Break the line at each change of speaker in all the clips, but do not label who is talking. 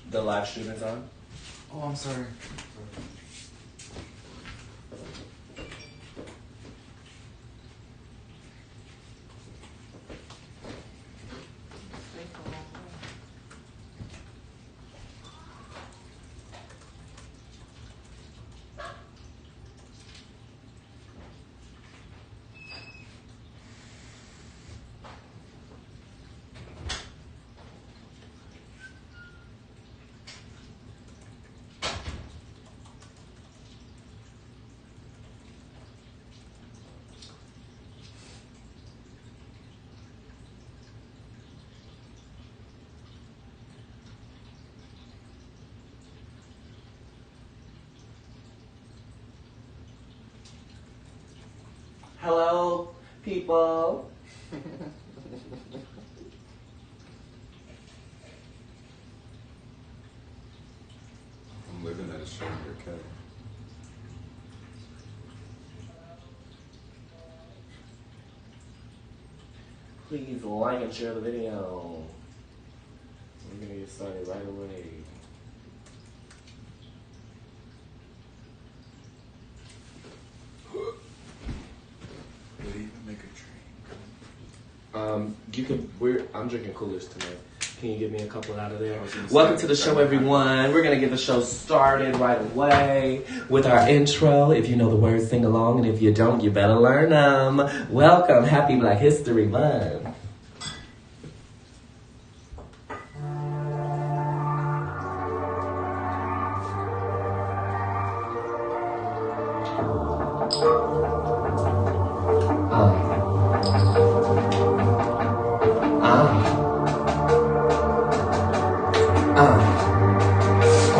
The live stream is on.
Oh, I'm sorry.
Hello, people.
I'm living at a show here, Kevin.
Please like and share the video. We're gonna get started right away.
Would he even make a drink?
You can. I'm drinking coolers tonight. Can you give me a couple out of there? Welcome to the show, everyone. We're gonna get the show started right away with our intro. If you know the words, sing along, and if you don't, you better learn them. Welcome, Happy Black History Month.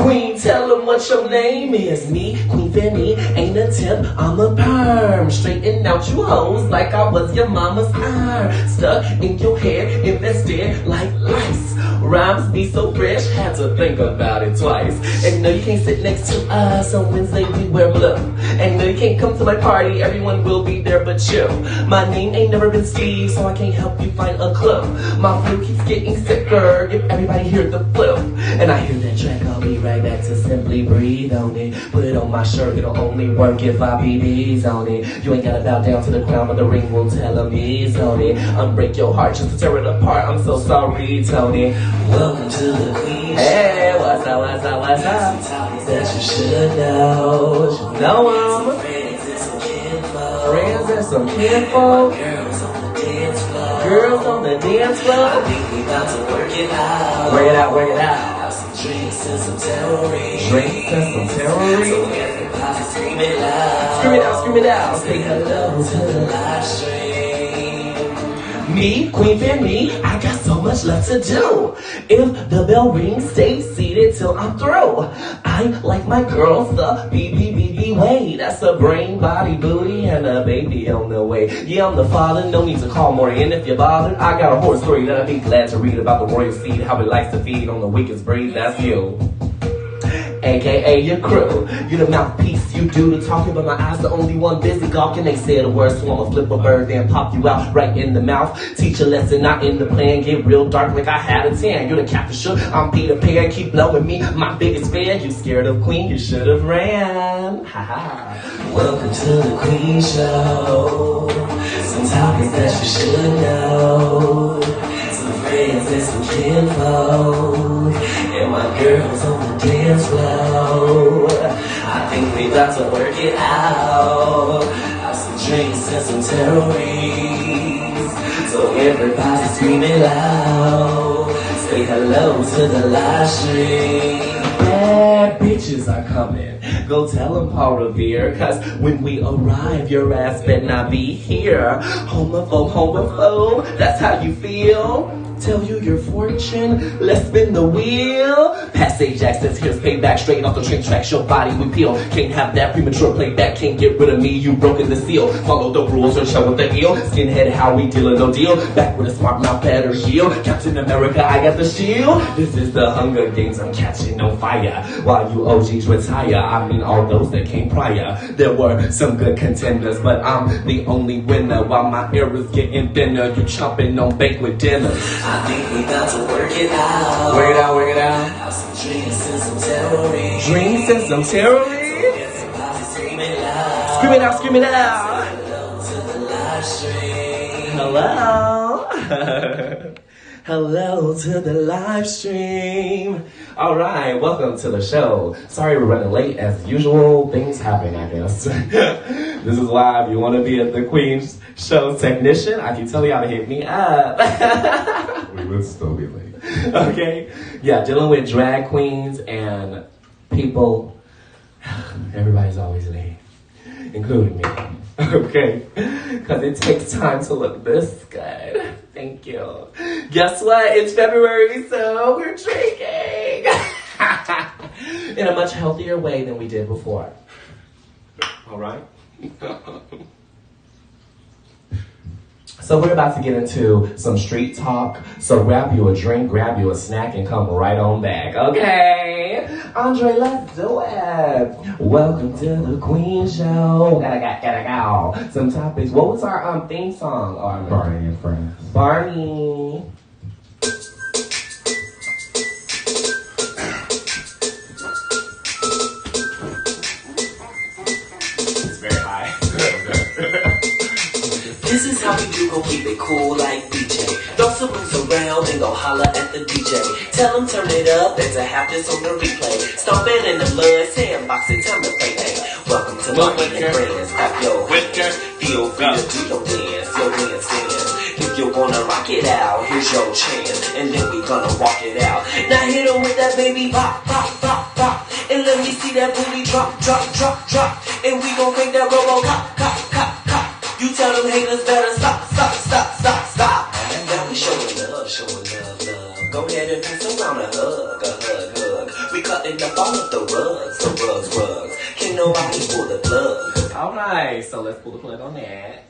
Queen, tell them what your name is. Me, Queen Fanny, ain't a tip, I'm a perm. Straighten out you hoes like I was your mama's arm. Stuck in your head, invested like lice. Rhymes be so fresh, had to think about it twice. And no, you can't sit next to us on Wednesday, we wear blue. And no, you can't come to my party, everyone will be there but you. My name ain't never been Steve, so I can't help you find a clue. My flu keeps getting sicker, if everybody hear the flu. And I hear that track, I'll be right back to simply breathe on it. Put it on my shirt, it'll only work if I BB's on it. You ain't gotta bow down to the ground, but the ring will tell them he's on it. Unbreak your heart just to tear it apart, I'm so sorry, Tony. Welcome to the Queen. Hey, what's up, what's up, what's up? Some topics that you should know. You know them. Friends and some kinfolk. Girls on the dance floor. Girls on the dance floor. I think we about to work it out. Work it out, work it out. Have some drinks and some terrorists. Drinks and some terrorists. So everybody scream it loud. Scream it out, scream it out. Say hello to the live stream. Me, Queen Fanny, I got so much left to do. If the bell rings, stay seated till I'm through. I like my girls the BBBB way. That's a brain, body, booty, and a baby on the way. Yeah, I'm the father, no need to call more in if you're bothered. I got a horror story that I'd be glad to read about the royal seed, how it likes to feed on the weakest breed, that's you. AKA your crew. You the mouthpiece, you do the talking, but my eyes the only one busy gawking. They say the words, so I'ma flip a bird, then pop you out right in the mouth. Teach a lesson, not in the plan. Get real dark like I had a tan. You're the Captain Shook, I'm Peter Pan. Keep blowing me, my biggest fan. You scared of Queen, you should have ran. Haha. Welcome to the Queen Show. Some topics that you should know. Some friends and some kinfolk. And my girls on the dance floor. I think we about to work it out. Have some drinks and some terrorists. So everybody screaming loud. Say hello to the live stream. Bad bitches are coming. Go tell them Paul Revere, cause when we arrive, your ass better not be here. Homophobe, homophobe, that's how you feel. Tell you your fortune, let's spin the wheel. Passage access, here's payback, straight off the train tracks, your body we peel. Can't have that premature playback, can't get rid of me, you broken the seal. Follow the rules or show with the heel. Skinhead, how we dealin', no deal. Back with a smart mouth, better heal. Captain America, I got the shield. This is the Hunger Games, I'm catching on fire. While you OGs retire, I mean all those that came prior. There were some good contenders, but I'm the only winner. While my era's getting thinner, you chomping on banquet dinners. I think we got to work it out. Work it out, work it out. Have some drinks and some terrorists. Drinks and some terrorists. Scream it out, scream it out. Hello to the live stream. Hello. Hello to the live stream. All right, welcome to the show. Sorry we're running late as usual. Things happen, I guess. This is live. You want to be at the Queen's Show technician? I can tell y'all to hit me up.
We would still be late.
Okay. Yeah, dealing with drag queens and people. Everybody's always late, including me. Okay, because it takes time to look this good. Thank you. Guess what? It's February, so we're drinking in a much healthier way than we did before. All right. So we're about to get into some street talk. So grab you a drink, grab you a snack, and come right on back, okay? Andre, let's do it. Welcome to the Queen Show. Gotta go. Some topics. What was our theme song?
Barney and Friends.
Barney. It's very high. This is how we do, gon' keep it cool like BJ. Throw some moves around and go holla at the DJ. Tell them turn it up and to have this on the replay. Stomping in the mud, sandboxing, time to play. Hey, welcome to Barney and Friends. Clap your hands, feel free to do your dance, dance. If you wanna rock it out, here's your chance, and then we gonna walk it out. Now hit 'em with that baby pop, pop, pop, pop, and let me see that booty drop, drop, drop, drop, and we gon' crank that robo cop, cop, cop, cop. You tell them haters better stop, stop, stop, stop, stop. And now we showing love, love. Go ahead and pass around a hug, hug. We cutting up all of the rugs. Can nobody pull the plug? Alright, so let's pull the plug on that.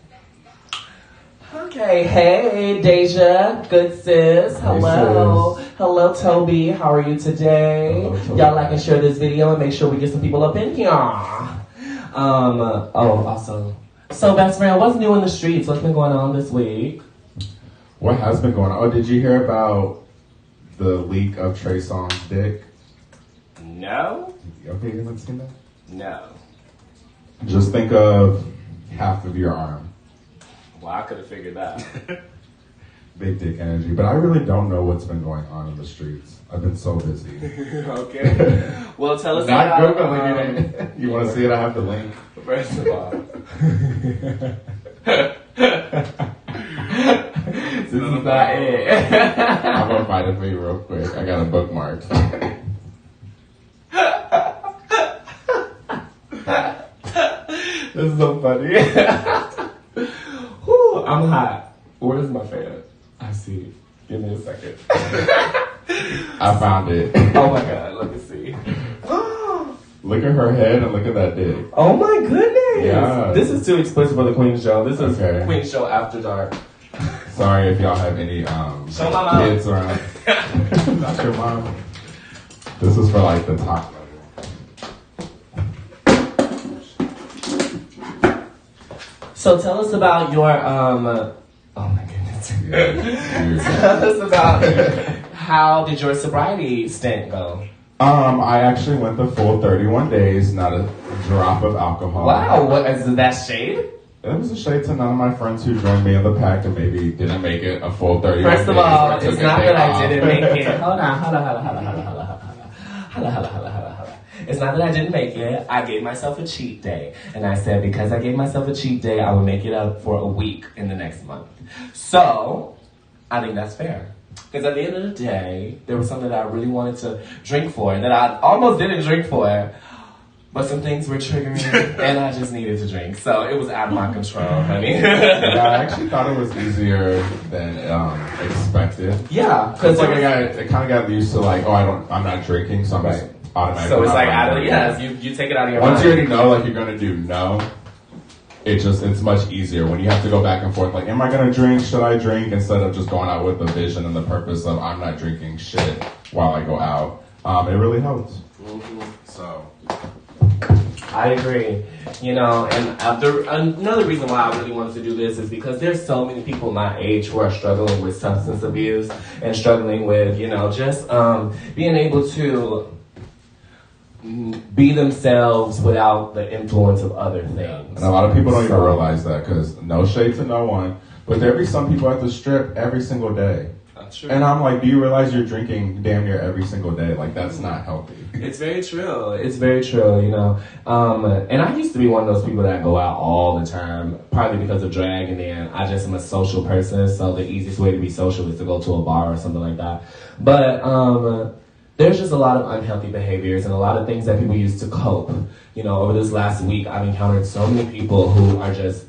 Okay, hey Deja, good sis, hello.
Hey, sis.
Hello Toby, how are you today?
Hello, Toby.
Y'all like and share this video and make sure we get some people up in here. Also. So, best friend, what's new in the streets? What's been going on this week?
What has been going on? Oh, did you hear about the leak of Trey Songz's dick?
No.
Okay, you haven't seen that?
No.
Just think of half of your arm.
Well, I could have figured that.
Big dick energy. But I really don't know what's been going on in the streets. I've been so busy.
Okay. Well, tell us
Not
about
Googling it. You want to see it? I have the link.
First of all. This is not it.
I'm going to find it for you real quick. I got a bookmark.
This is so funny. Whew, I'm hot. Where's my fan? I see it. Give me a second.
I found it.
Oh my god, let me see.
Look at her head and look at that dick.
Oh my goodness.
Yeah.
This is too explicit for the Queen Show. This is
Okay.
Queen Show After Dark.
Sorry if y'all have any
Show my mom.
kids around. Not your mom. This is for like the top level.
So tell us about your oh my goodness. Tell us about how did your sobriety stint go?
I actually went the full 31 days, not a drop of alcohol.
Wow, what is that shade?
It was a shade to none of my friends who joined me in the pack and maybe didn't make it a full 31 days.
First of all,
or took
it's
a
not
day
that
off.
I didn't make it. Hold on. It's not that I didn't make it. I gave myself a cheat day. And I said because I gave myself a cheat day, I would make it up for a week in the next month. So, I think that's fair. Because at the end of the day, there was something that I really wanted to drink for that I almost didn't drink for. But some things were triggering, and I just needed to drink. So it was out of my control, honey.
Yeah, I actually thought it was easier than expected.
Yeah,
Because like I kind of got used to like, I'm not drinking, so I'm just automatically.
So it's like
not
out of
drinking.
yes, you take it out of your
Once
mind.
you already know like you're gonna do no, it's much easier when you have to go back and forth. Like, am I gonna drink? Should I drink? Instead of just going out with the vision and the purpose of I'm not drinking shit while I go out. It really helps.
Mm-hmm.
So
I agree. You know, and another reason why I really wanted to do this is because there's so many people my age who are struggling with substance abuse and struggling with, you know, just being able to be themselves without the influence of other things.
And a lot of people don't even realize that, because no shade to no one, but there be some people at the strip every single day.
True.
And I'm like, do you realize you're drinking damn near every single day? Like, that's not healthy.
It's very true. It's very true, you know. And I used to be one of those people that go out all the time, partly because of drag, and then I just am a social person, so the easiest way to be social is to go to a bar or something like that. But there's just a lot of unhealthy behaviors and a lot of things that people use to cope. You know, over this last week, I've encountered so many people who are just,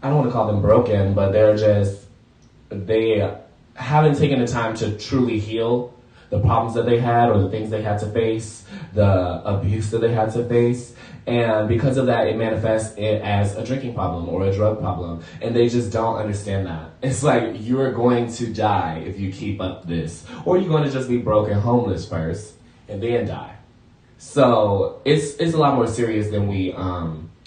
I don't want to call them broken, but they haven't taken the time to truly heal the problems that they had or the things they had to face, the abuse that they had to face. And because of that, it manifests it as a drinking problem or a drug problem. And they just don't understand that. It's like, you're going to die if you keep up this. Or you're going to just be broke and homeless first and then die. So it's a lot more serious than we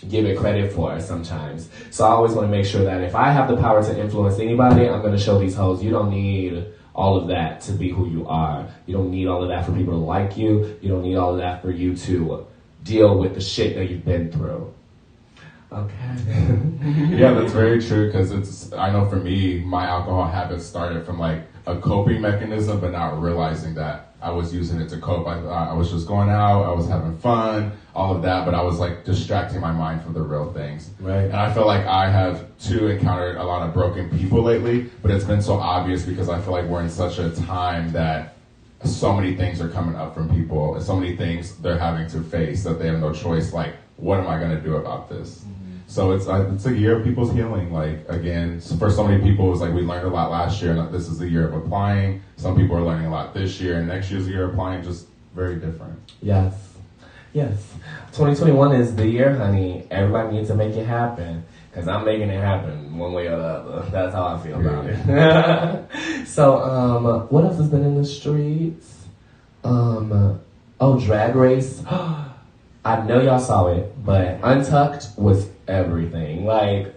give it credit for sometimes. So I always want to make sure that if I have the power to influence anybody, I'm going to show these hoes, you don't need all of that to be who you are. You don't need all of that for people to like you. You don't need all of that for you to deal with the shit that you've been through. Okay.
Yeah, that's very true, because I know for me, my alcohol habits started from like a coping mechanism, but not realizing that I was using it to cope. I was just going out, I was having fun, all of that, but I was like distracting my mind from the real things.
Right.
And I feel like I have too encountered a lot of broken people lately, but it's been so obvious because I feel like we're in such a time that so many things are coming up from people, and so many things they're having to face that they have no choice. Like, what am I going to do about this? Mm-hmm. So it's a year of people's healing. Like, again, for so many people, it's like we learned a lot last year, and this is the year of applying. Some people are learning a lot this year, and next year's year of applying, just very different.
Yes. 2021 is the year, honey. Everybody needs to make it happen, because I'm making it happen one way or the other. That's how I feel about it. So, what else has been in the streets? Drag Race. I know y'all saw it, but Untucked was everything. Like,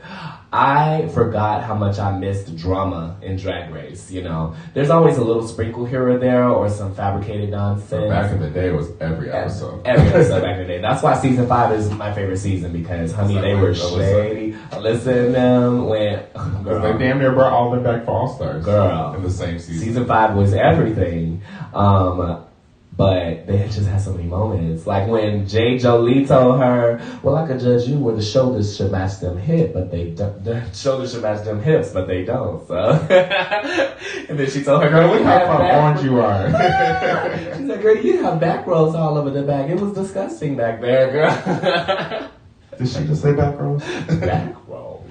I forgot how much I missed drama in Drag Race, you know. There's always a little sprinkle here or there or some fabricated nonsense.
Back in the day, it was every episode.
Every episode back in the day. That's why season 5 is my favorite season, because, honey, they were shady. Alyssa and them went, girl.
They damn near brought all of them back for All-Stars.
Girl.
In the same season.
Season 5 was everything. But they just had so many moments. Like when J. Jolie told her, well, I could judge you where the shoulders should match them hips, but they don't. The shoulders should match them hips, but they don't. So, and then she told her, girl,
look how orange you are.
She's like, girl, you have back rolls all over the back. It was disgusting back there, girl.
Did she just say back rolls?
Back rolls.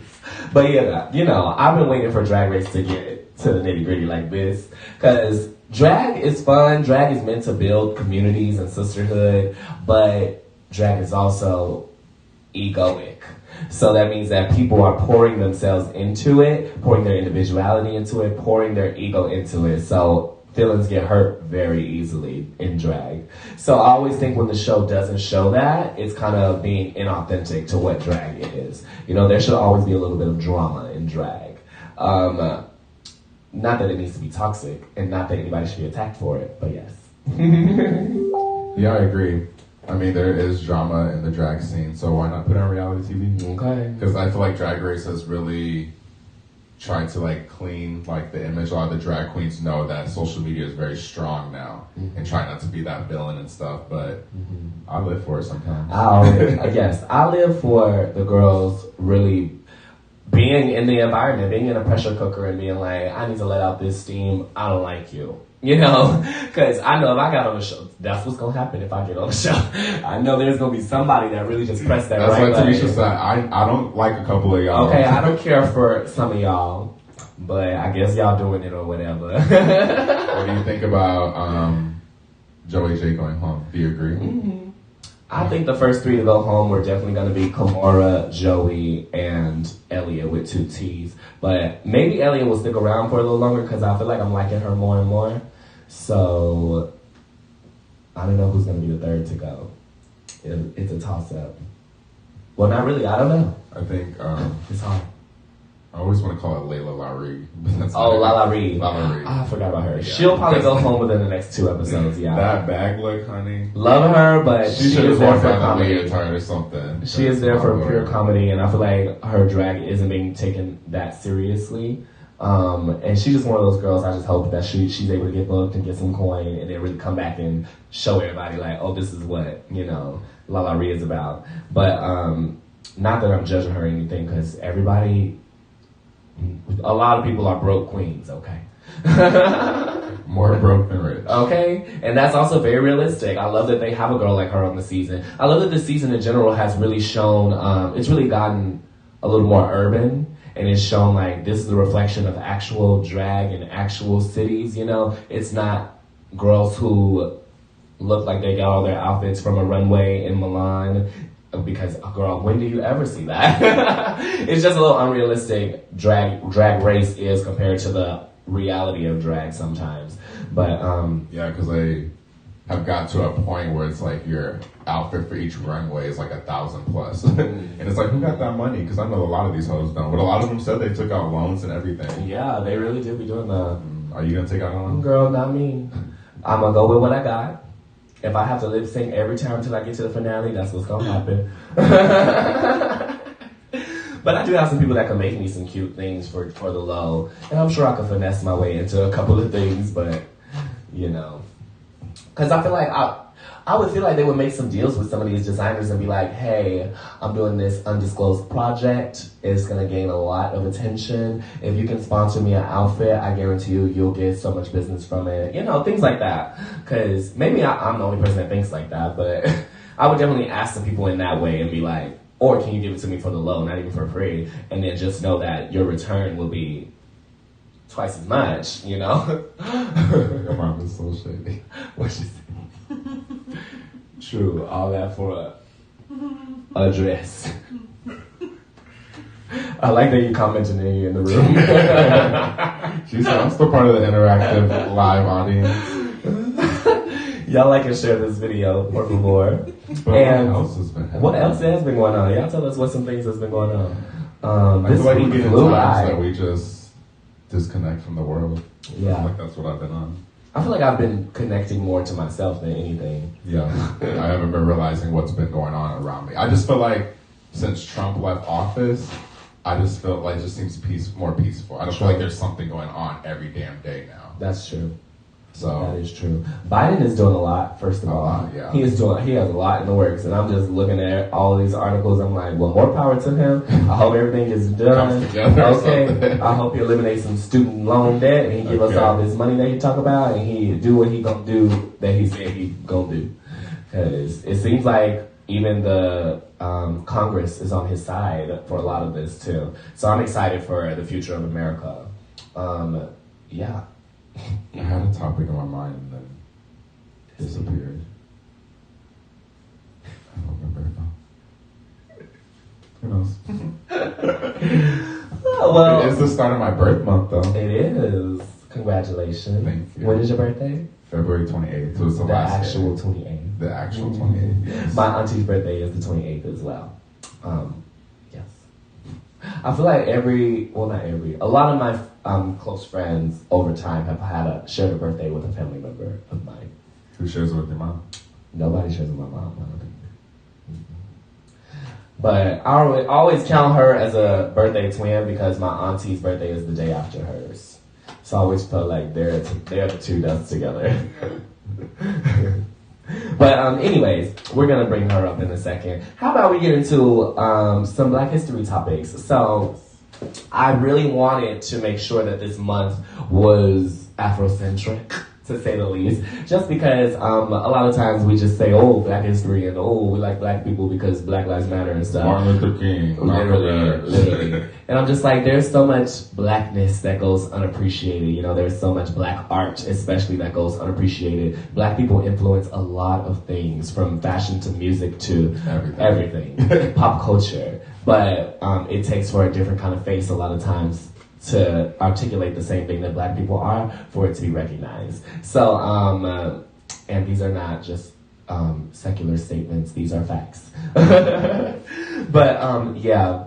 But yeah, you know, I've been waiting for Drag Race to get to the nitty gritty like this, because drag is fun. Drag is meant to build communities and sisterhood, but drag is also egoic. So that means that people are pouring themselves into it, pouring their individuality into it, pouring their ego into it. So feelings get hurt very easily in drag. So I always think when the show doesn't show that, it's kind of being inauthentic to what drag is. You know, there should always be a little bit of drama in drag. Not that it needs to be toxic, and not that anybody should be attacked for it, but yes.
Yeah, I agree. I mean, there is drama in the drag scene, so why not put it on reality TV?
Okay.
Because I feel like Drag Race has really tried to like clean like the image. A lot of the drag queens know that social media is very strong now, and try not to be that villain and stuff, but I live for it sometimes.
I live for the girls really being in the environment, being in a pressure cooker and being like, I need to let out this steam, I don't like you. You know? Because I know if I got on the show, that's what's going to happen if I get on the show. I know there's going to be somebody that really just pressed that right button.
That's like Tamisha said, I don't like a couple of y'all.
Okay, I don't care for some of y'all, but I guess y'all doing it or whatever.
What do you think about Joey J going home? Do you agree?
I think the first 3 to go home were definitely going to be Kimora, Joey, and Elliot with 2 T's. But maybe Elliot will stick around for a little longer because I feel like I'm liking her more and more. So I don't know who's going to be the 3rd to go. It's a toss-up. Well, not really. I don't know.
I think
It's hard.
I always want to call it Layla Laree.
Lala Reed.
Lala Reed.
I forgot about her.
Yeah.
She'll probably go home within the next 2 episodes. Yeah.
That bag look, honey.
Love her, but
She should have worn that leotard or something.
She is there for pure comedy, and I feel like her drag isn't being taken that seriously. And she's just one of those girls. I just hope that she's able to get booked and get some coin, and then really come back and show everybody like, oh, this is what Lala Rhea is about. But not that I'm judging her or anything, because a lot of people are broke queens. Okay.
More broke than rich.
Okay, and that's also very realistic. I love that they have a girl like her on the season. I love that the season in general has really shown, it's really gotten a little more urban, and it's shown like this is a reflection of actual drag in actual cities, It's not girls who look like they got all their outfits from a runway in Milan. Because, girl, when do you ever see that? It's just a little unrealistic drag race is compared to the reality of drag sometimes. But,
yeah, because they have got to a point where it's like your outfit for each runway is like 1,000 plus. And it's like, who got that money? Because I know a lot of these hoes don't. But a lot of them said they took out loans and everything.
Yeah, they really do be doing that.
Are you going to take out a loan?
Girl, not me. I'm going to go with what I got. If I have to lip sync every time until I get to the finale, that's what's gonna happen. But I do have some people that can make me some cute things for the low, and I'm sure I can finesse my way into a couple of things. But because I feel like I would feel like they would make some deals with some of these designers and be like, hey, I'm doing this undisclosed project. It's going to gain a lot of attention. If you can sponsor me an outfit, I guarantee you'll get so much business from it. Things like that. Because maybe I'm the only person that thinks like that, but I would definitely ask some people in that way and be like, or can you give it to me for the low, not even for free? And then just know that your return will be twice as much,
Your mom is so shady.
What she say? True, all that for a dress. I like that you commented in the room.
She said, I'm still part of the interactive live audience.
Y'all like and share this video, por favor.
And what else has been happening?
What else has been going on? Y'all tell us what some things has been going on.
I feel like we get in times that we just disconnect from the world.
Yeah.
Like that's what I've been on.
I feel like I've been connecting more to myself than anything.
Yeah, I haven't been realizing what's been going on around me. I just feel like since Trump left office, I just feel like it just seems more peaceful. I don't feel like there's something going on every damn day now.
That's true.
So
that is true. Biden is doing a lot, first of all.
Yeah.
He has a lot in the works, and I'm just looking at all of these articles. I'm like, well, more power to him. I hope everything is done. Okay. I hope he eliminates some student loan debt, and he give us all this money that he talk about, and he do what he gonna do that he said he gonna do. Because it seems like even the Congress is on his side for a lot of this too. So I'm excited for the future of America. Yeah.
I had a topic in my mind and then disappeared. I don't remember it now. Who knows?
Well,
it's the start of my birth month though.
It is. Congratulations.
Thank you.
When is your birthday?
February 28th. So it's the
actual 28th.
The actual 28th, yes.
My auntie's birthday is the 28th as well. Yes. I feel like a lot of my close friends over time have shared a birthday with a family member of mine.
Who shares it with your mom?
Nobody shares with my mom, I don't think. But I always count her as a birthday twin because my auntie's birthday is the day after hers. So I always felt like they're the two that's together. But anyways, we're going to bring her up in a second. How about we get into some Black History topics? So I really wanted to make sure that this month was Afrocentric, to say the least. Just because a lot of times we just say, oh, Black history, and oh, we like Black people because Black Lives Matter and stuff.
Martin Luther King.
Literally. And I'm just like, there's so much Blackness that goes unappreciated. You know, there's so much Black art, especially, that goes unappreciated. Black people influence a lot of things, from fashion to music to everything. Pop culture. But it takes for a different kind of face a lot of times to articulate the same thing that Black people are for it to be recognized. So, and these are not just secular statements, these are facts. But yeah.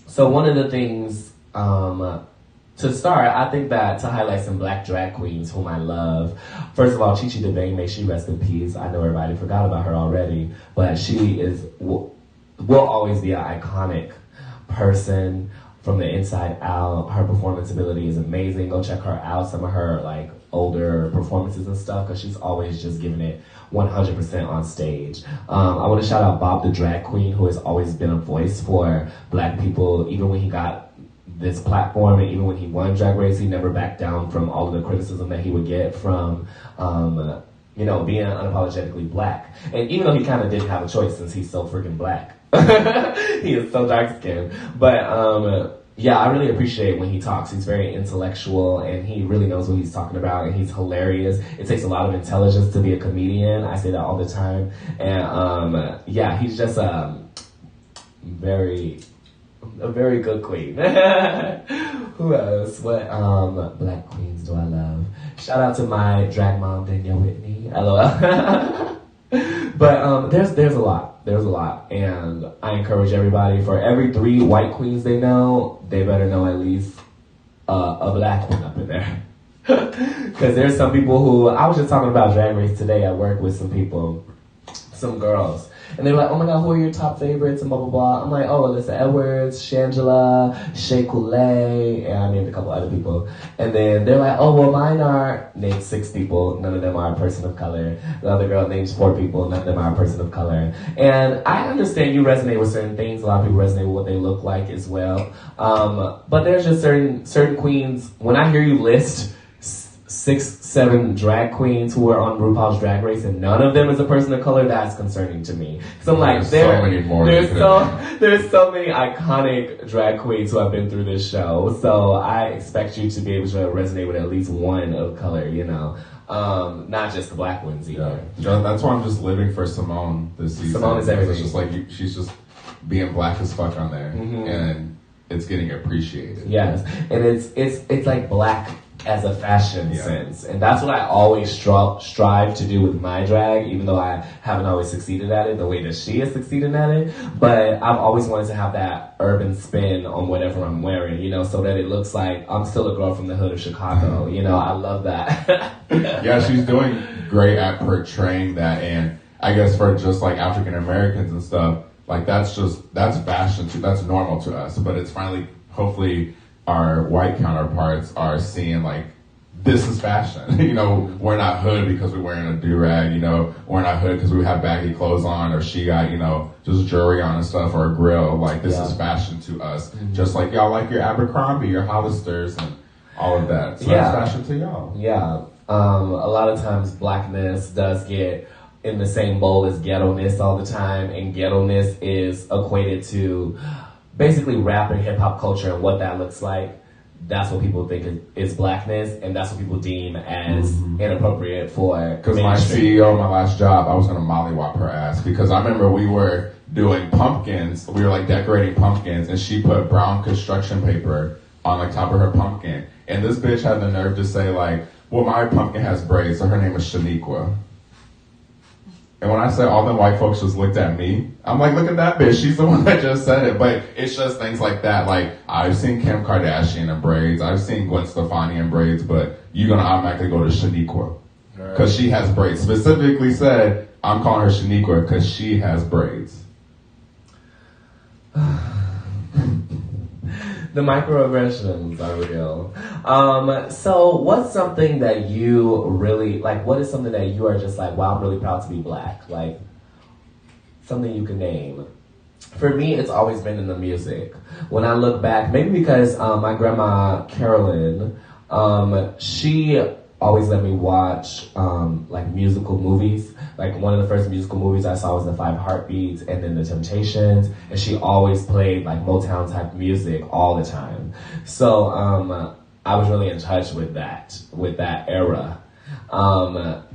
So one of the things to start, I think that to highlight some black drag queens whom I love. First of all, Chi Chi DeVane, may she rest in peace. I know everybody forgot about her already, but she will always be an iconic person from the inside out. Her performance ability is amazing. Go check her out, some of her like older performances and stuff, because she's always just giving it 100% on stage. I want to shout out Bob the Drag Queen, who has always been a voice for black people. Even when he got this platform and even when he won Drag Race, he never backed down from all of the criticism that he would get from being unapologetically black. And even though he kind of didn't have a choice since he's so freaking black. He is so dark skinned. But yeah, I really appreciate when he talks. He's very intellectual and he really knows what he's talking about, and he's hilarious. It takes a lot of intelligence to be a comedian. I say that all the time. And yeah, he's just a very good queen. Who else? What black queens do I love? Shout out to my drag mom, Danielle Whitney. LOL. But there's a lot. There's a lot, and I encourage everybody, for every 3 white queens they know, they better know at least a black one up in there. Because there's some people who, I was just talking about Drag Race today at work with some people, some girls, and they were like, oh my god, who are your top favorites, and blah, blah, blah. I'm like, oh, Alyssa Edwards, Shangela, Shea Coulee, and I named a couple other people. And then they're like, oh, well, mine are, named 6 people, none of them are a person of color. The other girl names 4 people, none of them are a person of color. And I understand you resonate with certain things. A lot of people resonate with what they look like as well. But there's just certain queens, when I hear you list 6, 7 drag queens who are on RuPaul's Drag Race and none of them is a person of color, that's concerning to me. So I'm like, there's so many iconic drag queens who have been through this show. So I expect you to be able to resonate with at least one of color, not just the black ones either.
Yeah. That's why I'm just living for Simone this season.
Simone is everything.
It's just like, she's just being black as fuck on there. Mm-hmm. And it's getting appreciated.
Yes. And it's like black as a fashion sense. And that's what I always strive to do with my drag, even though I haven't always succeeded at it the way that she has succeeded at it. But I've always wanted to have that urban spin on whatever I'm wearing, so that it looks like I'm still a girl from the hood of Chicago. I love that.
Yeah, she's doing great at portraying that. And I guess for just like African Americans and stuff, like that's fashion too. That's normal to us. But it's finally, hopefully, our white counterparts are seeing like, this is fashion. We're not hood because we're wearing a do-rag, we're not hood because we have baggy clothes on, or she got, just jewelry on and stuff, or a grill. Like, this is fashion to us. Mm-hmm. Just like y'all like your Abercrombie, your Hollisters, and all of that. So that's fashion to y'all.
Yeah. A lot of times blackness does get in the same bowl as ghetto-ness all the time, and ghetto-ness is equated to basically rap and hip-hop culture, and what that looks like. That's what people think is blackness, and that's what people deem as inappropriate for.
Because my CEO, my last job, I was going to mollywop her ass, because I remember we were doing pumpkins, we were like decorating pumpkins, and she put brown construction paper on like top of her pumpkin, and this bitch had the nerve to say like, well, my pumpkin has braids, so her name is Shaniqua. And when I said all the white folks just looked at me, I'm like, look at that bitch. She's the one that just said it. But it's just things like that. Like, I've seen Kim Kardashian in braids. I've seen Gwen Stefani in braids. But you're going to automatically go to Shaniqua. Because she has braids. Specifically said, I'm calling her Shaniqua because she has braids.
The microaggressions are real. So what's something that you really, like, what is something that you are just like, wow, I'm really proud to be black? Like, something you can name. For me, it's always been in the music. When I look back, maybe because my grandma, Carolyn, she always let me watch like musical movies. Like, one of the first musical movies I saw was The Five Heartbeats and then The Temptations, and she always played like Motown type music all the time. So I was really in touch with that era. And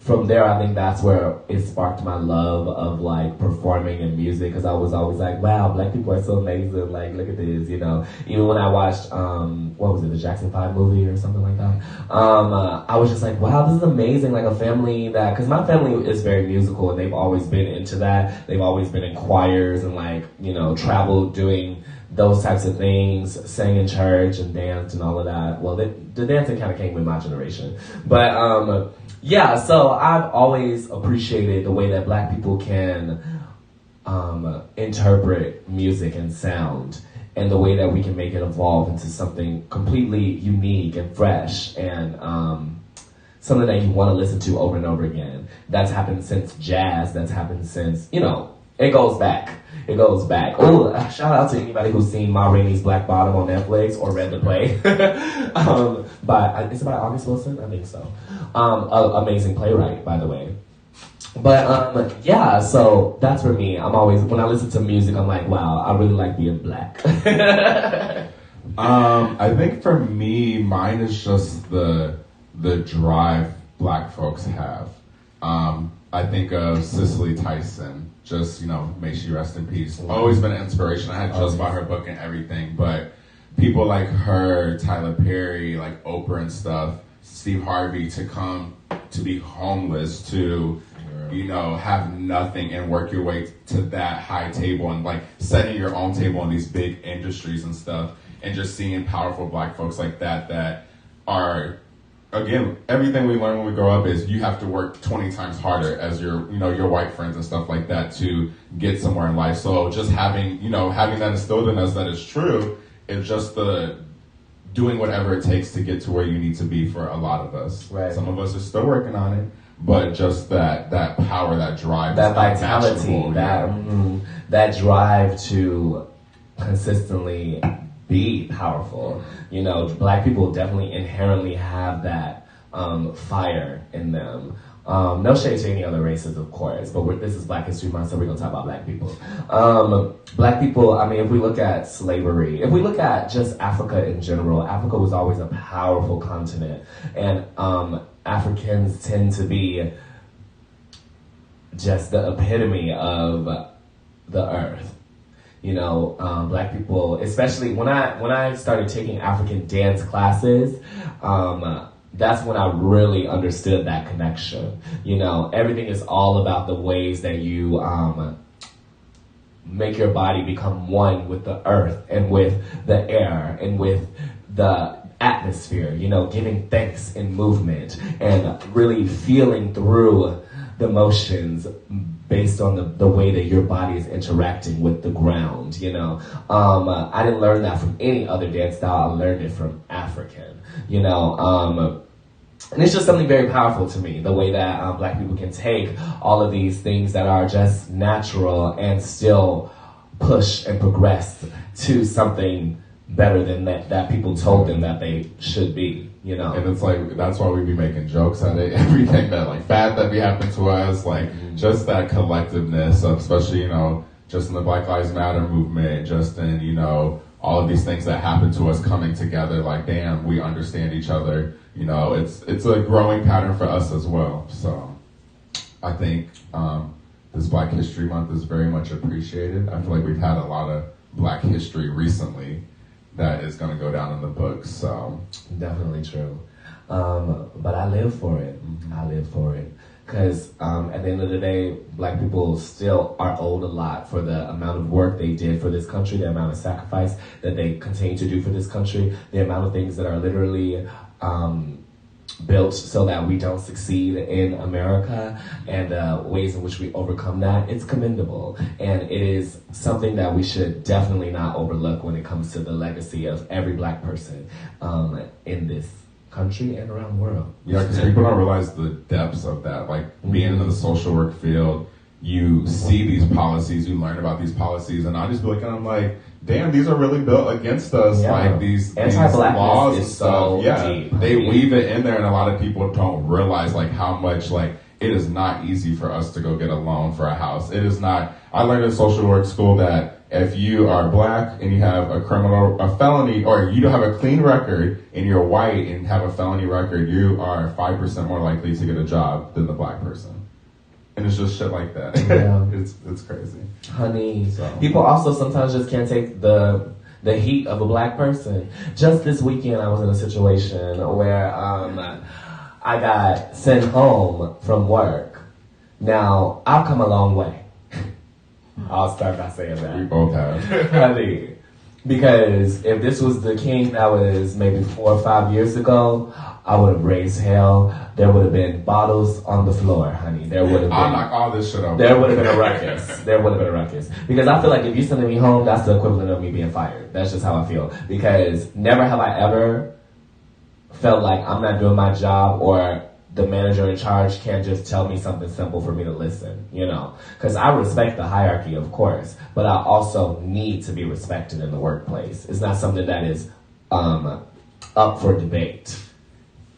from there, I think that's where it sparked my love of like performing and music, because I was always like, wow, black people are so amazing. Like, look at this, you know. Even when I watched, what was it, the Jackson 5 movie or something like that, I was just like, wow, this is amazing. Like a family that, because my family is very musical and they've always been into that. They've always been in choirs and like, you know, traveled doing those types of things, sang in church and danced and all of that. Well, the dancing kind of came with my generation. But, yeah, so I've always appreciated the way that black people can interpret music and sound, and the way that we can make it evolve into something completely unique and fresh, and something that you want to listen to over and over again. That's happened since jazz, that's happened since, you know, it goes back. It goes back. Oh, shout out to anybody who's seen Ma Rainey's Black Bottom on Netflix or read the play. It's about August Wilson? I think so. Amazing playwright, by the way. But yeah, so that's for me. I'm always, when I listen to music, I'm like, wow, I really like being black.
I think for me, mine is just the drive black folks have. I think of Cicely Tyson. Just, you know, may she rest in peace. Always been an inspiration. I had just bought her book and everything, but people like her, Tyler Perry, like Oprah and stuff, Steve Harvey, to come to be homeless, to, you know, have nothing and work your way to that high table and like setting your own table in these big industries and stuff, and just seeing powerful black folks like that are, again, everything we learn when we grow up is you have to work 20 times harder as your white friends and stuff like that to get somewhere in life. So just having that instilled in us that is true, is just the doing whatever it takes to get to where you need to be for a lot of us.
Right.
Some of us are still working on it, but just that power, that drive,
that vitality, that drive to consistently be powerful. You know, black people definitely inherently have that fire in them. No shade to any other races, of course, but this is Black History Month, so we're going to talk about black people. Black people, I mean, if we look at slavery, if we look at just Africa in general, Africa was always a powerful continent, and Africans tend to be just the epitome of the earth. You know, black people, especially when I started taking African dance classes, that's when I really understood that connection. You know, everything is all about the ways that you make your body become one with the earth and with the air and with the atmosphere, you know, giving thanks in movement and really feeling through the motions based on the way that your body is interacting with the ground, you know. I didn't learn that from any other dance style. I learned it from African, you know. And it's just something very powerful to me, the way that black people can take all of these things that are just natural and still push and progress to something better than that people told them that they should be. You know,
and it's like, that's why we be making jokes at it. Everything that like bad that be happening to us, like just that collectiveness of, especially, you know, just in the Black Lives Matter movement, just in, you know, all of these things that happen to us coming together, like, damn, we understand each other. You know, it's a growing pattern for us as well. So I think this Black History Month is very much appreciated. I feel like we've had a lot of Black history recently that is going to go down in the books. So
definitely true. But I live for it. I live for it. Because at the end of the day, black people still are owed a lot for the amount of work they did for this country, the amount of sacrifice that they continue to do for this country, the amount of things that are literally built so that we don't succeed in America, and ways in which we overcome that. It's commendable, and it is something that we should definitely not overlook when it comes to the legacy of every black person in this country and around the world.
Yeah, because people don't realize the depths of that. Like, being in the social work field, you see these policies, you learn about these policies, and I just be looking, I'm like, damn, these are really built against us. Yeah. Like these laws and stuff. Yeah, deep. They weave it in there, and a lot of people don't realize like how much, like, it is not easy for us to go get a loan for a house. It is not. I learned in social work school that if you are black and you have a felony, or you don't have a clean record and you're white and have a felony record, you are 5% more likely to get a job than the black person. And it's just shit like that.
Yeah.
It's crazy.
Honey, people also sometimes just can't take the heat of a black person. Just this weekend, I was in a situation where I got sent home from work. Now, I've come a long way. I'll start by saying that.
We both have.
Honey, because if this was the king that was maybe 4 or 5 years ago, I would have raised hell. There would have been bottles on the floor, honey. There would have been.
I'll knock all this shit over.
There would have been a ruckus. There would have been a ruckus. Because I feel like if you're sending me home, that's the equivalent of me being fired. That's just how I feel. Because never have I ever felt like I'm not doing my job, or the manager in charge can't just tell me something simple for me to listen, you know? Because I respect the hierarchy, of course, but I also need to be respected in the workplace. It's not something that is up for debate.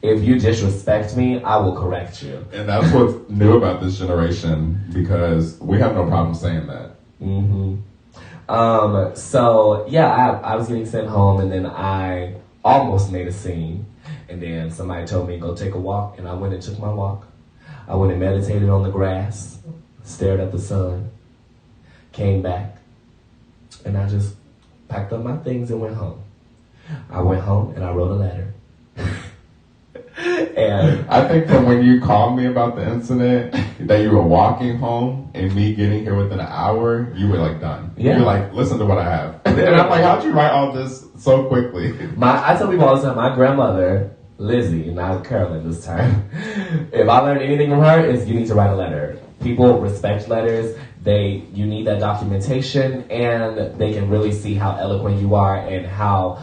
If you disrespect me, I will correct you.
And that's what's new about this generation, because we have no problem saying that.
Mm-hmm. So, yeah, I was getting sent home, and then I almost made a scene. And then somebody told me, go take a walk, and I went and took my walk. I went and meditated on the grass, stared at the sun, came back, and I just packed up my things and went home. I went home and I wrote a letter. And
I think from when you called me about the incident, that you were walking home and me getting here within an hour, you were like done.
Yeah.
You're like, listen to what I have. And I'm like, how'd you write all this so quickly?
I tell people all the time, my grandmother, Lizzie, not Carolyn this time, if I learned anything from her, is you need to write a letter. People respect letters. You need that documentation, and they can really see how eloquent you are and how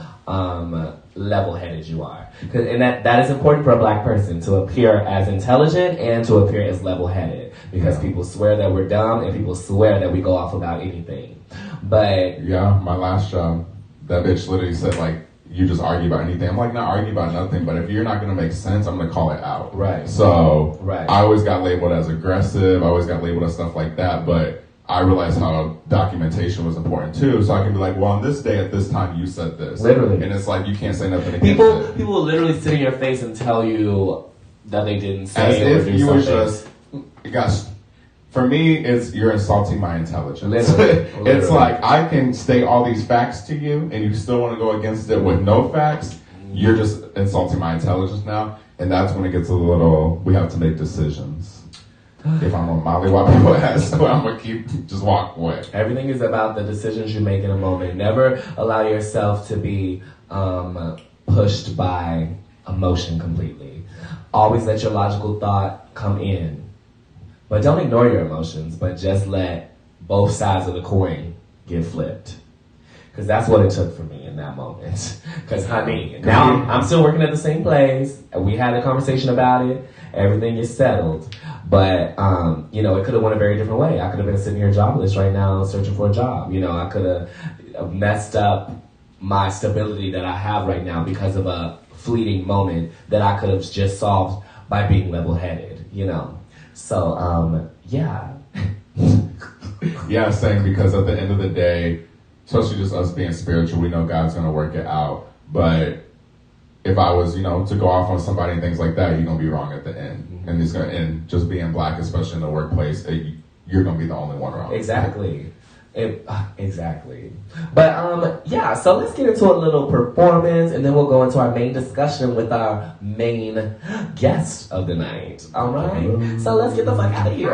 level-headed you are. And that is important for a black person, to appear as intelligent and to appear as level-headed, because people swear that we're dumb and people swear that we go off about anything. But
yeah, my last job, that bitch literally said, like, you just argue about anything. I'm like, not argue about nothing, but if you're not going to make sense, I'm going to call it out.
Right.
So
right.
I always got labeled as aggressive. I always got labeled as stuff like that, but I realized how documentation was important too. So I can be like, well, on this day at this time, you said this.
Literally.
And it's like, you can't say nothing against it.
People will literally sit in your face and tell you that they didn't say
as
or do
if you
something.
were just, gosh, for me, it's you're insulting my intelligence.
Literally.
It's like, I can state all these facts to you, and you still want to go against it with no facts. You're just insulting my intelligence now. And that's when it gets a little, we have to make decisions. If I'm on Molly while people ask, so I'm going to just walk away.
Everything is about the decisions you make in a moment. Never allow yourself to be pushed by emotion completely. Always let your logical thought come in. But don't ignore your emotions, but just let both sides of the coin get flipped. Because that's what it took for me in that moment. Because, honey, now I'm still working at the same place. We had a conversation about it. Everything is settled. But, it could have went a very different way. I could have been sitting here jobless right now searching for a job. I could have messed up my stability that I have right now because of a fleeting moment that I could have just solved by being level-headed, So, yeah.
Yeah, same, because at the end of the day, especially just us being spiritual, we know God's going to work it out. But if I was, to go off on somebody and things like that, you're going to be wrong at the end. Mm-hmm. And just being black, especially in the workplace, you're going to be the only one wrong.
Exactly. Exactly. But, so let's get into a little performance, and then we'll go into our main discussion with our main guest of the night. All right? So let's get the fuck out of here.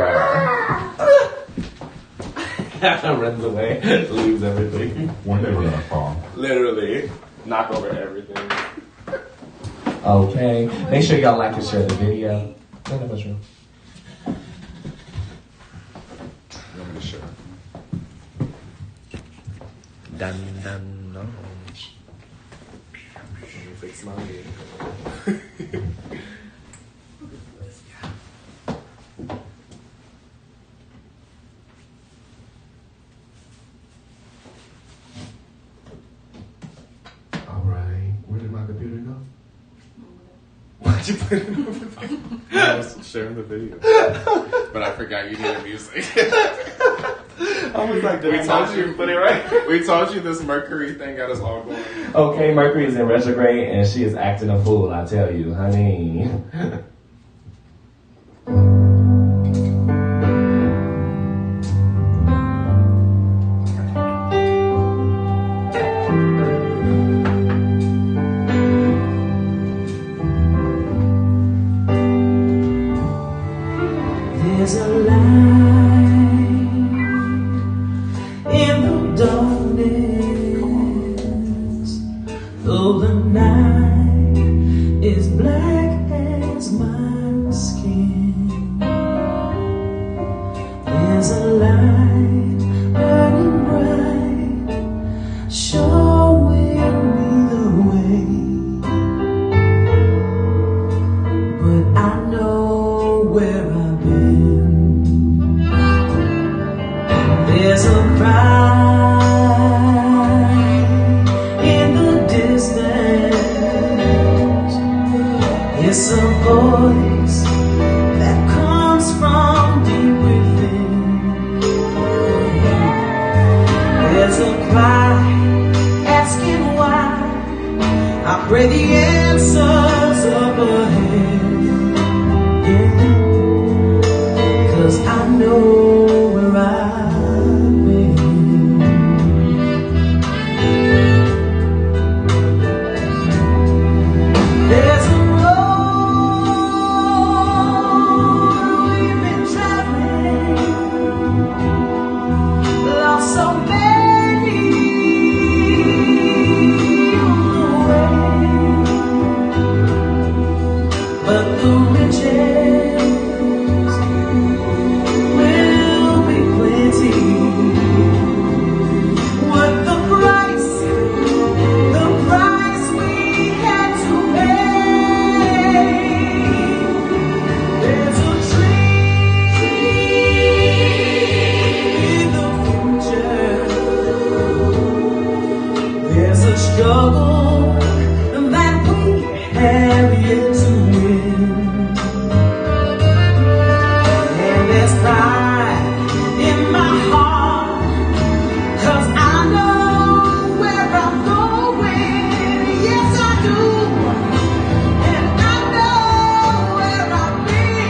Runs away, leaves everything.
One day we're going to fall.
Literally. Knock over everything. Okay. Make sure y'all like and share the video. Not that much room.
Let me share.
Dun dun dun. Fix my wig.
Where did my computer go?
Why'd you put it over there?
I was sharing the video. But I forgot you needed music.
I was like,
we told you,
put it right.
We told you this Mercury thing got us all going.
Okay, Mercury is in retrograde and she is acting a fool, I tell you, honey. There's a light in the darkness, though the night is black as my skin. There's a light burning bright, showing me the way, but I know where I've been. There's a cry in the distance. It's a voice that comes from deep within. There's a cry asking why. I pray the answers up ahead. Yeah. 'Cause I know where I've been. There's a road we've been traveling, lost so many on the way, but the riches will be plenty. What the price we had to pay. There's a dream in the future. There's a struggle that we have yet to win. And there's pride in my heart, 'cause I know where I'm going. Yes, I do. And I know where I've been.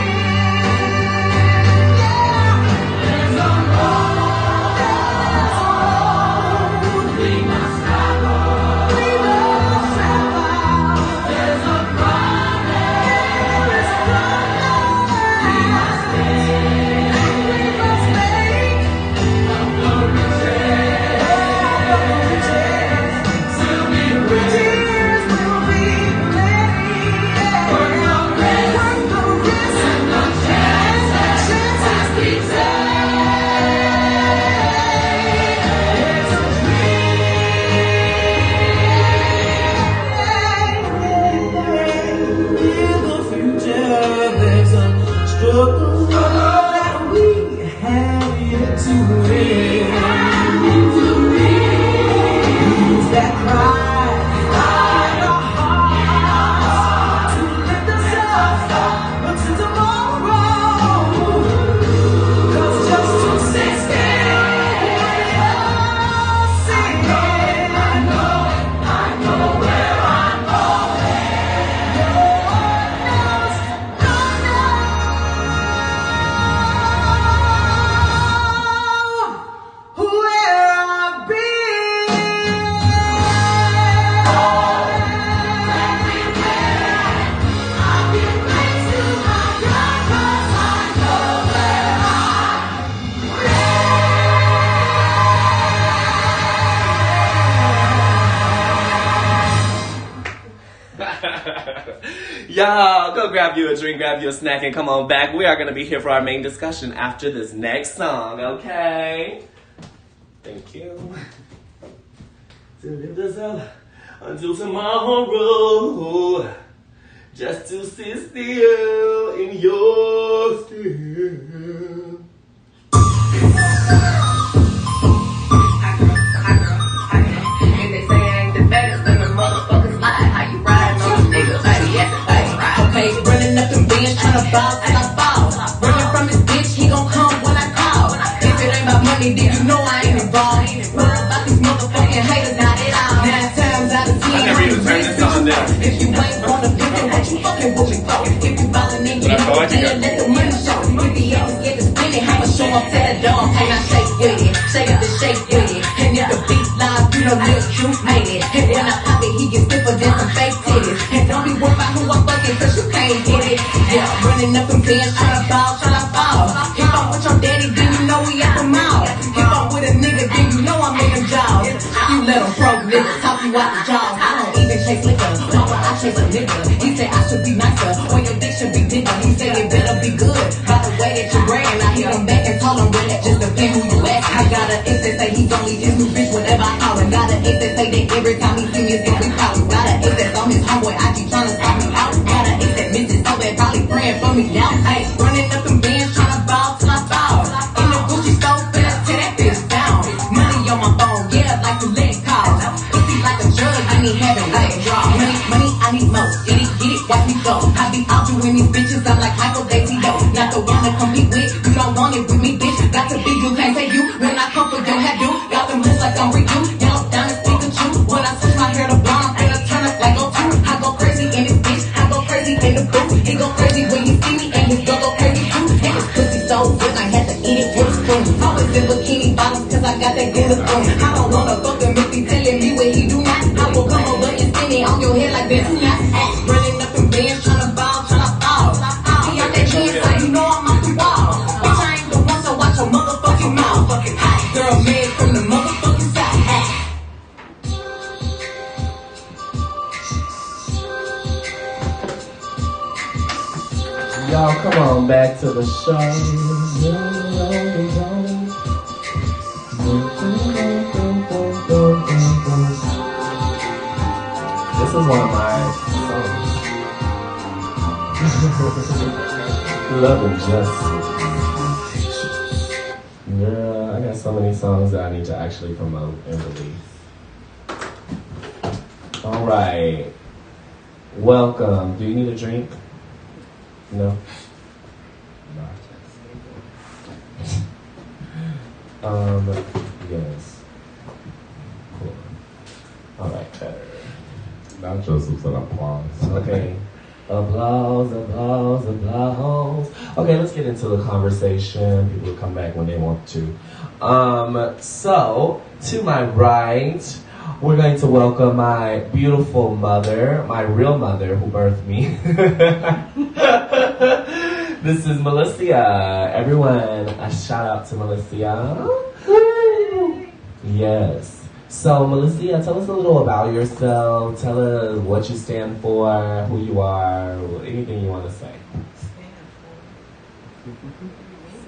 Yeah. There's a road we must travel. We must travel. There's a promise. There is a promise. We must take. We must make. Of the riches will be plenty. Worth the risk and the chances we take. There's a dream in the future. There's a struggle that we have yet to win. Use that pride in our hearts to lift us up until tomorrow. 'Cause just to sit still, I know where I'm going. No one knows, I know where I've
Y'all, go grab you a drink, grab you a snack, and come on back. We are going to be here for our main discussion after this next song, okay? Thank you. To lift us up until tomorrow, just to sit still in your still.
Running up them bands, tryna ball till I fall. Running from his bitch, he gon' come when I call. If it ain't about money, then you know ain't get it. Yeah, running up them bands, tryna ball. If I'm with your daddy, then you know we at the mall. If I'm with a nigga, then you know I'm in them jaws. You let them broke niggas talk you out the jaws. I don't even chase liquor, mama, I chase a nigga. He said I should be nicer, or your dick should be bigger. He said it better be good, by the way that you ran. I hit him back and told him, well, that just depends who you ask. I got an ex that say he's only his new bitch whenever I call him. Got an ex that say that every time he see me it's gonna be problems. Got an ex that's on his homeboy IG tryna stop me out. Got an ex that misses so bad, probably praying for me now. Hey, running up them bands tryna ball till I fall. In the Gucci store, finna tear that bitch down. Money on my phone, yeah, like the leg calls. Pussy like a drug, I need having like a draw. Money, I need more. Get it, watch me go. I be out doing these bitches, I'm like Michael Daisy, yo. Not the one to compete with, you don't want it with me, bitch. Got to be you, can't say you. When I come for your head, do. Got them hoods like I'm with you. Yellow diamonds, Pikachu. When I switch my hair to blonde, I'm finna turn up like O2. I go crazy in this bitch, I go crazy in the booth. He go crazy when he see me, and his girl go crazy too. And his pussy so good, I had to eat it with a spoon. Always in bikini bottoms, cause I got that good spoon. I don't wanna fuck him if he telling me what he do not. I will come over and spin it on your head like that. Running up them bands, tryna ball, tryna fall. He out that chance, so you know I'm off the wall. Bitch, I ain't the one, so watch your motherfucking mouth. Hot girl made from the motherfucking south.
Y'all, come on back to the show. This is one of my songs. Love and Justice. Girl, I got so many songs that I need to actually promote and release. All right. Welcome. Do you need a drink? No? Yes. Cool. All right, better.
Not just an applause.
Okay. Applause. Okay, let's get into the conversation. People will come back when they want to. So, to my right, we're going to welcome my beautiful mother, my real mother who birthed me. This is Melissa. Everyone, a shout out to Melissa. Yes. So, Melissa, tell us a little about yourself. Tell us what you stand for, who you are, anything you want to say.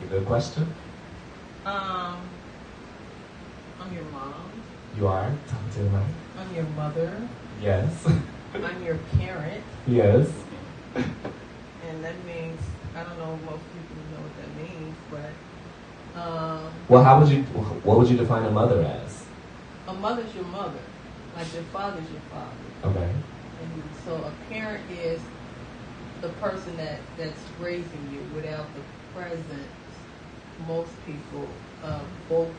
Good question.
I'm your mom.
You are? Talk to the mic.
I'm your mother.
Yes.
I'm your parent.
Yes.
And that means, I don't know if most people know what that means, but
Well, what would you define a mother as?
a mother's your mother. Like your father's your father.
Okay.
And so a parent is the person that's raising you. Without the presence, most people, both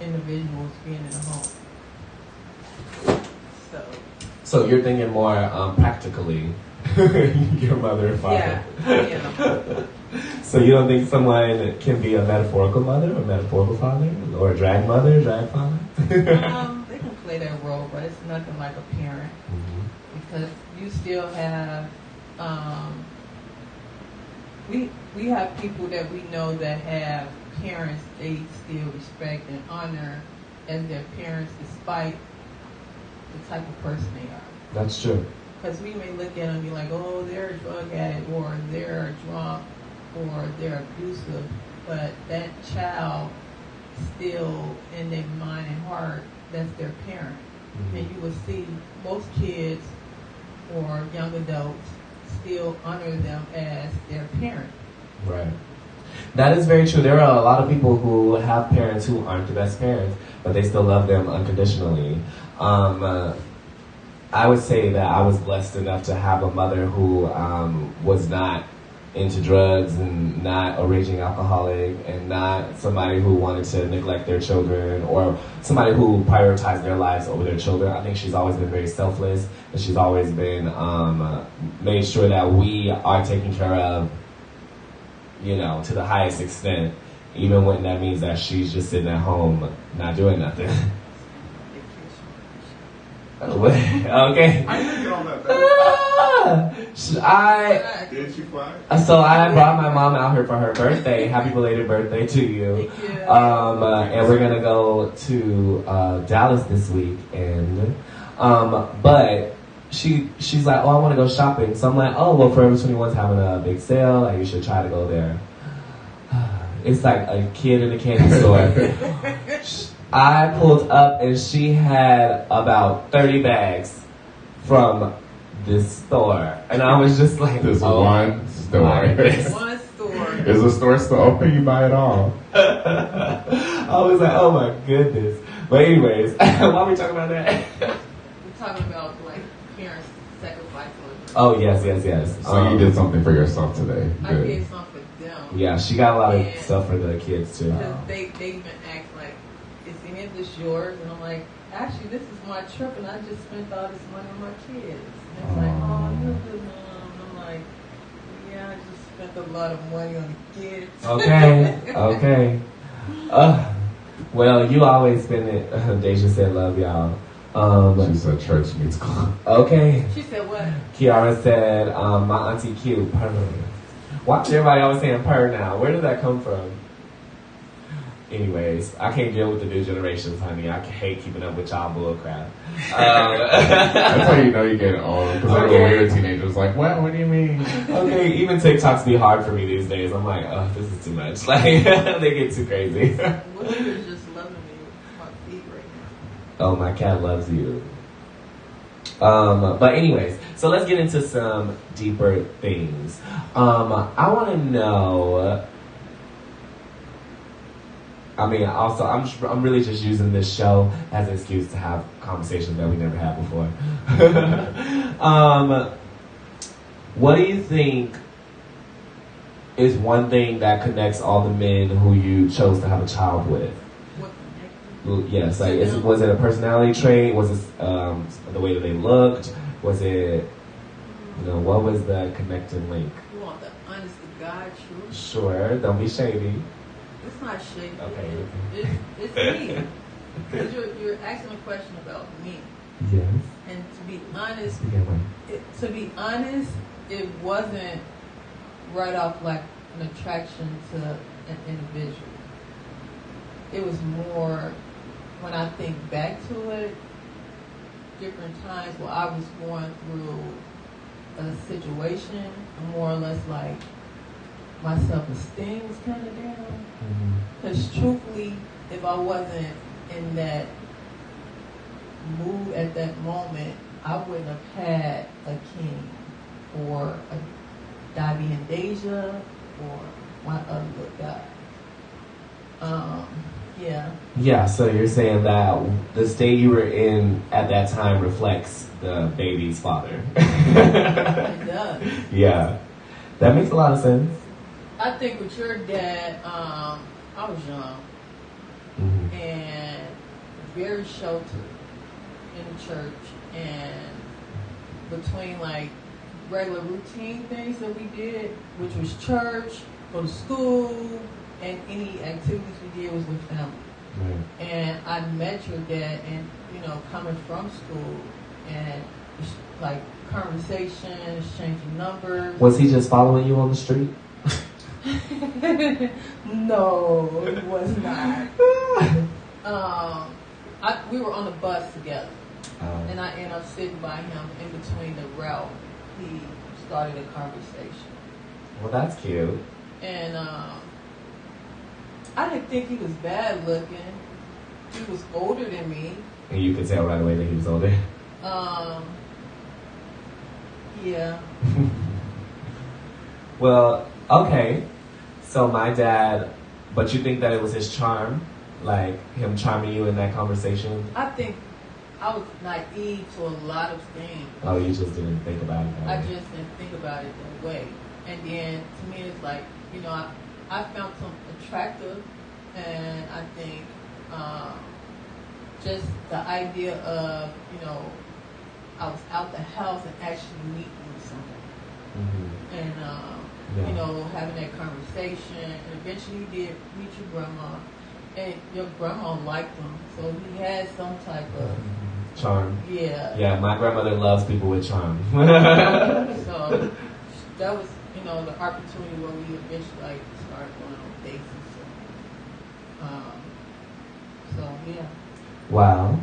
individuals being in a home.
So you're thinking more practically, your mother and father.
Yeah.
So you don't think someone can be a metaphorical mother or metaphorical father? Or a drag mother, drag father?
They can play that role, but it's nothing like a parent.
Mm-hmm.
Because you still have, we have people that we know that have parents they still respect and honor as their parents despite the type of person they are.
That's true.
Because we may look at them and be like, oh, they're a drug addict, or they're a drunk, or they're abusive, but that child still in their mind and heart, that's their parent.
Mm-hmm.
And you will see most kids or young adults still honor them as their parent.
Right. That is very true. There are a lot of people who have parents who aren't the best parents, but they still love them unconditionally. I would say that I was blessed enough to have a mother who was not into drugs and not a raging alcoholic and not somebody who wanted to neglect their children or somebody who prioritized their lives over their children. I think she's always been very selfless and she's always been made sure that we are taken care of, you know, to the highest extent, even when that means that she's just sitting at home not doing nothing. Okay.
I need to get on that.
Yeah.
Did you fly?
So I brought my mom out here for her birthday. Happy belated birthday to you.
Thank you.
And we're gonna go to Dallas this week, and but she's like, oh, I want to go shopping. So I'm like, oh, well, Forever 21's having a big sale, like you should try to go there. It's like a kid in a candy store. I pulled up and she had about 30 bags from this store, and I was just like,
this one store.
One store.
Is the store still open? You buy it all.
I was like, oh my goodness. But anyways, why are we talking about that?
We're talking about like parents sacrificing.
Oh yes.
So you did something for yourself today.
I
Good.
did something for them.
Yeah, she got a lot of
Yeah.
stuff for the kids too.
Because they even asked like, is any of this yours? And I'm like, actually, this is my trip, and I just spent all this money on my kids. And it's like, oh, you're a good mom. And I'm like, yeah, I just spent a lot of money on the kids.
Okay. Well, you always spend it. Deja said, love y'all.
She said church meets club.
Okay.
She said what?
Kiara said, my auntie cute. Purr. Why is everybody always saying purr now? Where did that come from? Anyways, I can't deal with the new generations, honey. I hate keeping up with y'all bullcrap.
That's how you know you're getting old. Because like when we were teenagers, like, what do you mean?
Okay, even TikToks be hard for me these days. I'm like, oh, this is too much. Like, they get too crazy.
William is just loving me with my feet right now.
Oh, my cat loves you. But anyways, so let's get into some deeper things. I want to know. I mean, also, I'm really just using this show as an excuse to have conversations that we never had before. What do you think is one thing that connects all the men who you chose to have a child with?
What connected?
Yes, like was it a personality trait? Was it the way that they looked? Was it, what was the connecting link?
You want the honest to God truth?
Sure, don't be shady.
It's not shady.
Okay.
It's me. Because you're asking a question about me.
Yes.
And to be honest,
Yeah,
it wasn't right off like an attraction to an individual. It was more, when I think back to it, different times where I was going through a situation, more or less like my self-esteem was kind of down. Because truthfully, if I wasn't in that mood at that moment, I wouldn't have had a King or a Davy and Deja or my other little guy. Yeah.
Yeah, so you're saying that the state you were in at that time reflects the baby's father.
It does.
Yeah. That makes a lot of sense.
I think with your dad, I was young
Mm-hmm.
and very sheltered in the church, and between like regular routine things that we did, which was church, go to school, and any activities we did was with family.
Right.
And I met your dad, and coming from school, and like conversations, changing numbers.
Was he just following you on the street?
No, it was not. We were on the bus together, and I ended up sitting by him in between the route. He started a conversation.
Well, that's cute.
And I didn't think he was bad looking. He was older than me.
And you could tell right away that he was older.
Yeah.
Well, okay. So my dad, but you think that it was his charm? Like him charming you in that conversation?
I think I was naive to a lot of things.
Oh, you just didn't think about it that
I
way.
just didn't think about it that way. And then to me it's like, I found some attractive, and I think just the idea of, I was out the house and actually meeting with someone.
Mm-hmm.
And,
Yeah.
having that conversation. And eventually he did meet your grandma. And your grandma liked him. So he had some type of
Charm.
Yeah.
Yeah, my grandmother loves people with charm.
that was, you know, the opportunity where we eventually like started going on dates and stuff. So yeah.
Wow.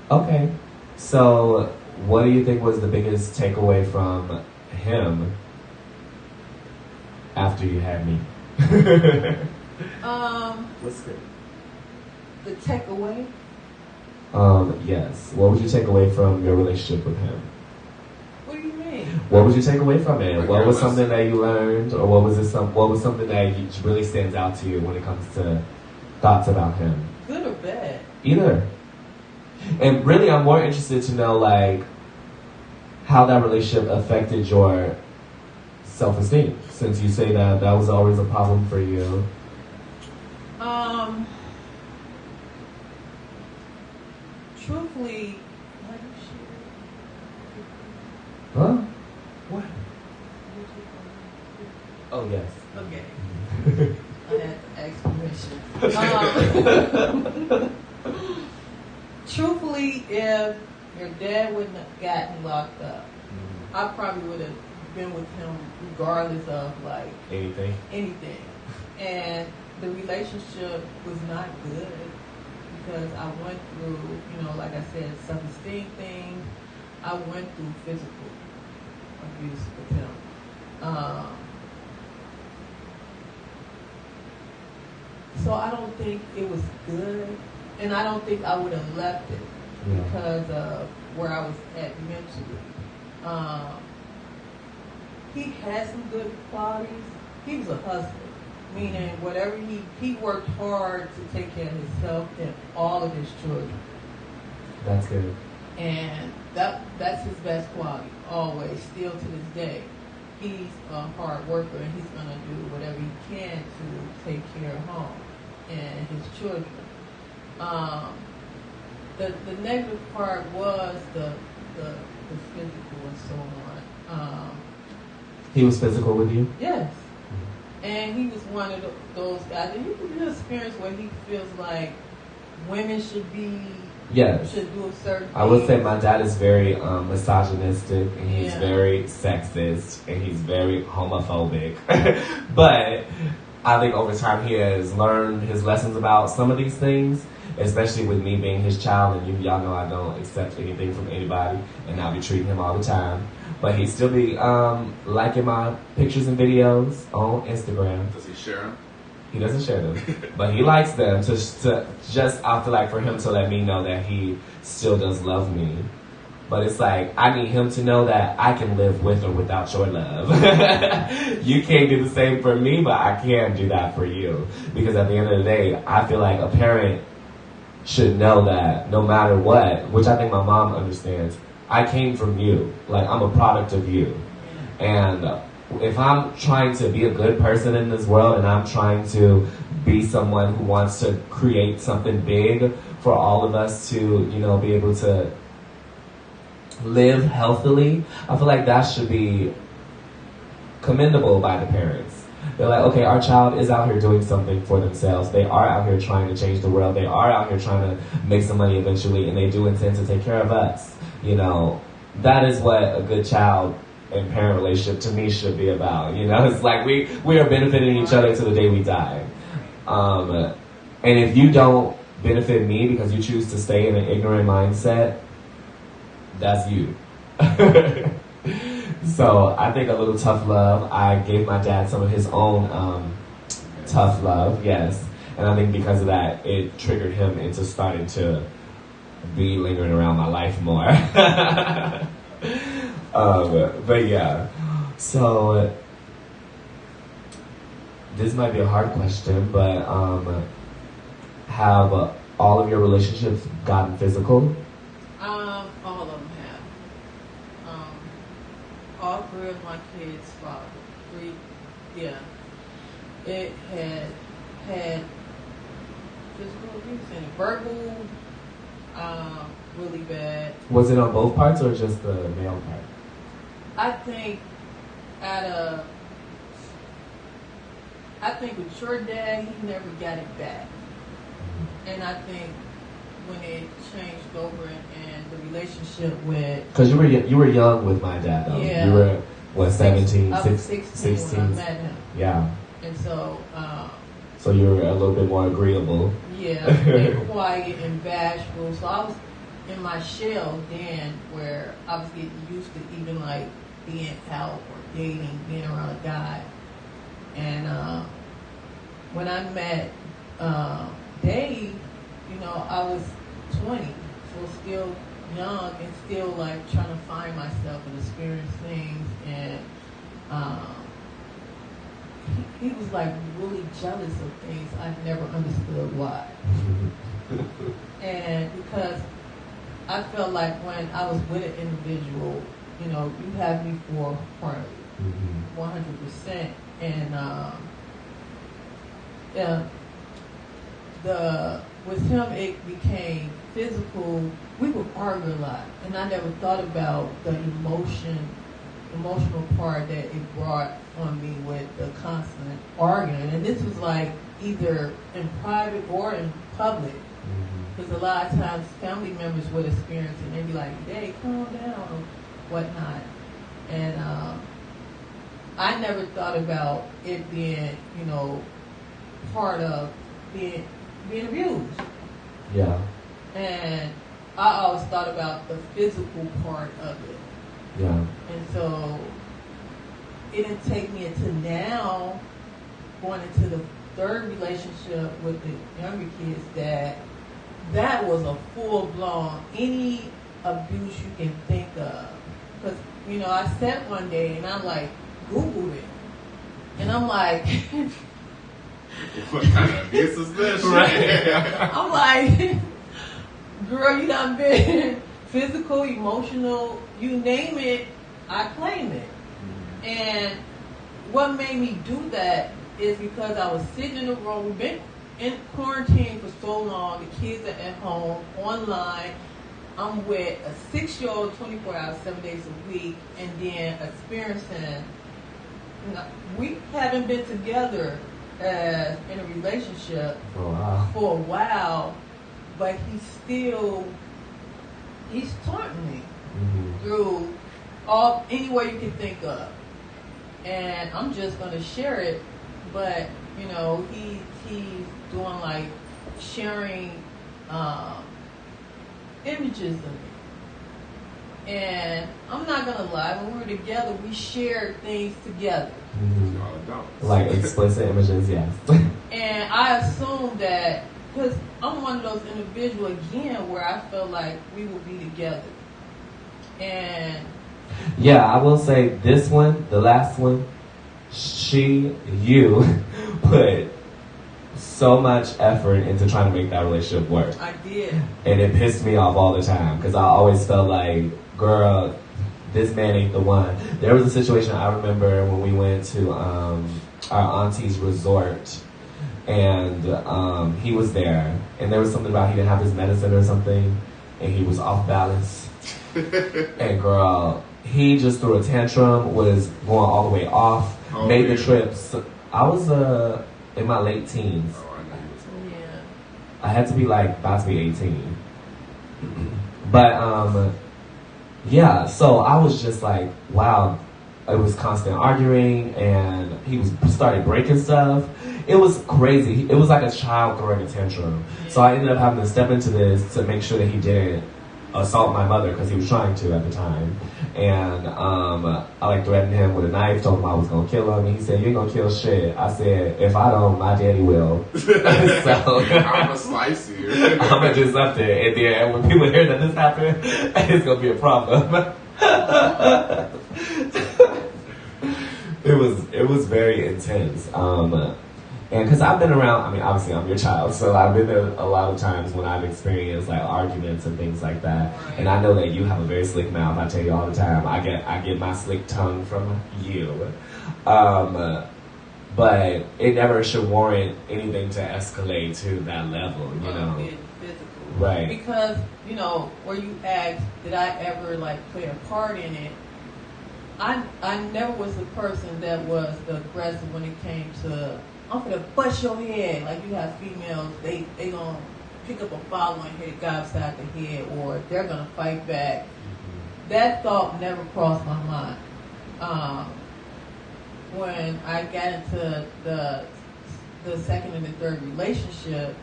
Okay. So, what do you think was the biggest takeaway from him after you had me?
What's good?
The takeaway.
Yes. What would you take away from your relationship with him?
What do you mean?
What would you take away from it?
Like
What
your
was
lesson.
something that you learned, or what was something that really stands out to you when it comes to thoughts about him?
Good or bad?
Either. And really, I'm more interested to know, like, how that relationship affected your self-esteem, since you say that that was always a problem for you.
Truthfully,
Huh? What? Oh, yes.
okay. I had to ask permission. Truthfully, if your dad wouldn't have gotten locked up, I probably would have been with him regardless of like
Anything?
anything. And the relationship was not good because I went through, you know, like I said, self-esteem things. I went through physical abuse with him. So I don't think it was good, and I don't think I would have left it because of where I was at mentally. He had some good qualities. He was a hustler, meaning whatever he worked hard to take care of himself and all of his children.
That's good.
And that's his best quality, always, still to this day. He's a hard worker and he's going to do whatever he can to take care of home and his children. The negative part was the physical and so on.
He was physical with you?
Yes. And he was one of those guys. And you can experience where he feels like women should be...
Yes.
Should do a certain
I would say
thing.
my dad is very misogynistic, and he's
Yeah.
very sexist, and he's very homophobic. But I think over time he has learned his lessons about some of these things, especially with me being his child, and y'all know I don't accept anything from anybody, and I'll be treating him all the time. But he still be liking my pictures and videos on Instagram.
Does he share them?
He doesn't share them, but he likes them to just I feel like for him to let me know that he still does love me. But it's like I need him to know that I can live with or without your love. You can't do the same for me, but I can do that for you. Because at the end of the day, I feel like a parent should know that no matter what, which I think my mom understands, I came from you. Like I'm a product of you, and if I'm trying to be a good person in this world and I'm trying to be someone who wants to create something big for all of us to, you know, be able to live healthily, I feel like that should be commendable by the parents. They're like, okay, our child is out here doing something for themselves. They are out here trying to change the world. They are out here trying to make some money eventually, and they do intend to take care of us. You know, that is what a good child and parent relationship to me should be about. You know, it's like we are benefiting each other to the day we die. And if you don't benefit me because you choose to stay in an ignorant mindset, that's you. So I think a little tough love. I gave my dad some of his own tough love, yes. And I think because of that, it triggered him into starting to be lingering around my life more. But yeah, so this might be a hard question, but have all of your relationships gotten physical?
All of them have. All three of my kids' father. It had physical abuse and verbal, really bad.
Was it on both parts or just the male part?
I think with your dad, he never got it back. And I think when it changed over and the relationship with...
Because you were young with my dad, though.
Yeah.
You were What, 17?
I was 16 when I met him.
Yeah.
And so...
so you were a little bit more agreeable.
Yeah, and quiet and bashful. So I was in my shell then, where I was getting used to even like being out or dating, being around a guy. And when I met Dave, you know, I was 20, so still young and still like trying to find myself and experience things. And he was like really jealous of things I never understood why. And because I felt like when I was with an individual, you know, you have me for partly, 100%. And with him it became physical. We would argue a lot, and I never thought about the emotional part that it brought on me with the constant arguing. And this was like either in private or in public, because a lot of times family members would experience it and they'd be like, "Hey, calm down," or whatnot. And I never thought about it being, you know, part of being abused.
Yeah.
And I always thought about the physical part of it.
Yeah.
And so it didn't take me until now, going into the third relationship with the younger kids, that was a full-blown, any abuse you can think of. Because, you know, I sat one day and I like Googled it. And I'm like,
what kind of abuse is this?
Right.
I'm like, girl, you done been physical, emotional, you name it, I claim it. And what made me do that is because I was sitting in the room. We've been in quarantine for so long. The kids are at home, online. I'm with a 6-year-old, 24 hours, 7 days a week, and then experiencing, you know, we haven't been together as in a relationship for a while, but he's taunting me through any way you can think of. And I'm just going to share it, but, you know, he's doing like sharing images of me. And I'm not going to lie, when we were together, we shared things together.
Like explicit images, yes.
And I assumed that, because I'm one of those individuals, again, where I felt like we would be together. And
yeah, I will say this one, the last one, you put so much effort into trying to make that relationship work.
I did.
And it pissed me off all the time because I always felt like, girl, this man ain't the one. There was a situation I remember when we went to our auntie's resort, and he was there, and there was something about he didn't have his medicine or something, and he was off balance. And girl, he just threw a tantrum, was going all the way off, made the trips. I was in my late teens.
Yeah.
I had to be like about to be 18. But yeah, so I was just like, wow, it was constant arguing, and he started breaking stuff. It was crazy. It was like a child throwing a tantrum. So I ended up having to step into this to make sure that he didn't assault my mother, because he was trying to at the time. And I like threatened him with a knife, told him I was gonna kill him, and he said, "You ain't gonna kill shit." I said, "If I don't, my daddy will." So
I'm gonna slice you.
I'm gonna just up there, and then when people hear that this happened, it's gonna be a problem. It was very intense. And because I've been around, I mean, obviously I'm your child, so I've been there a lot of times when I've experienced like arguments and things like that. And I know that you have a very slick mouth. I tell you all the time, I get my slick tongue from you. But it never should warrant anything to escalate to that level, you know.
Getting physical.
Right.
Because, you know, where you asked, did I ever like play a part in it? I never was the person that was the aggressive when it came to, I'm gonna bust your head. Like you have females, they gonna pick up a bottle and hit a guy upside the head, or they're gonna fight back. That thought never crossed my mind. when I got into the second and the third relationship,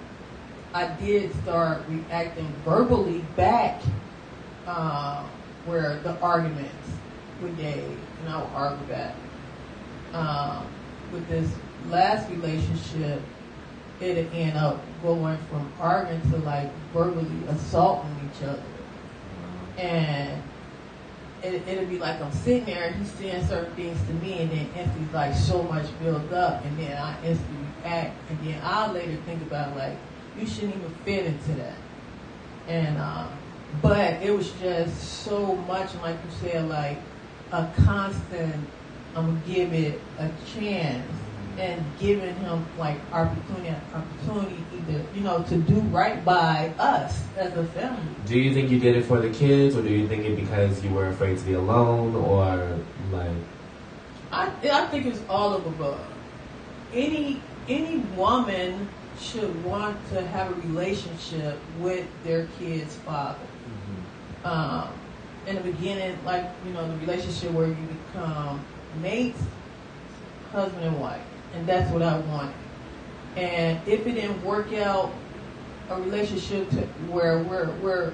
I did start reacting verbally back where the arguments would gauge, and I would argue back. With this last relationship, it'd end up going from arguing to like verbally assaulting each other. And it'd be like I'm sitting there, he's saying certain things to me, and then instantly like so much build up, and then I instantly react, and then I'll later think about like, you shouldn't even fit into that. And but it was just so much, and like you said, like a constant, I'm gonna give it a chance, and giving him like opportunity either, to do right by us as a family.
Do you think you did it for the kids, or do you think it because you were afraid to be alone, or like?
I think it's all of above. Any woman should want to have a relationship with their kid's father. In the beginning, like, the relationship where you become mates, husband and wife. And that's what I wanted. And if it didn't work out, a relationship where we're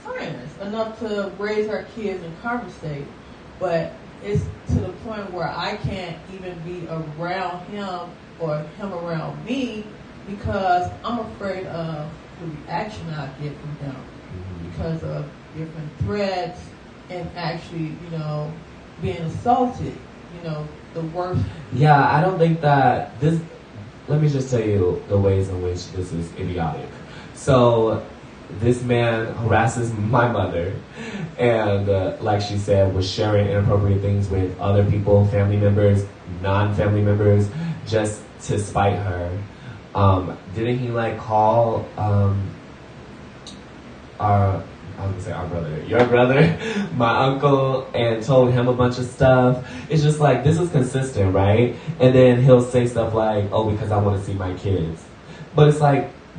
friends enough to raise our kids and conversate, but it's to the point where I can't even be around him or him around me because I'm afraid of the reaction I get from him because of different threats and actually, being assaulted, the worst.
Yeah, I don't think that this, let me just tell you the ways in which this is idiotic. So this man harasses my mother and like she said, was sharing inappropriate things with other people, family members, non-family members, just to spite her. Didn't he call your brother, my uncle, and told him a bunch of stuff? It's just this is consistent, right? And then he'll say stuff like, oh, because I want to see my kids. But it's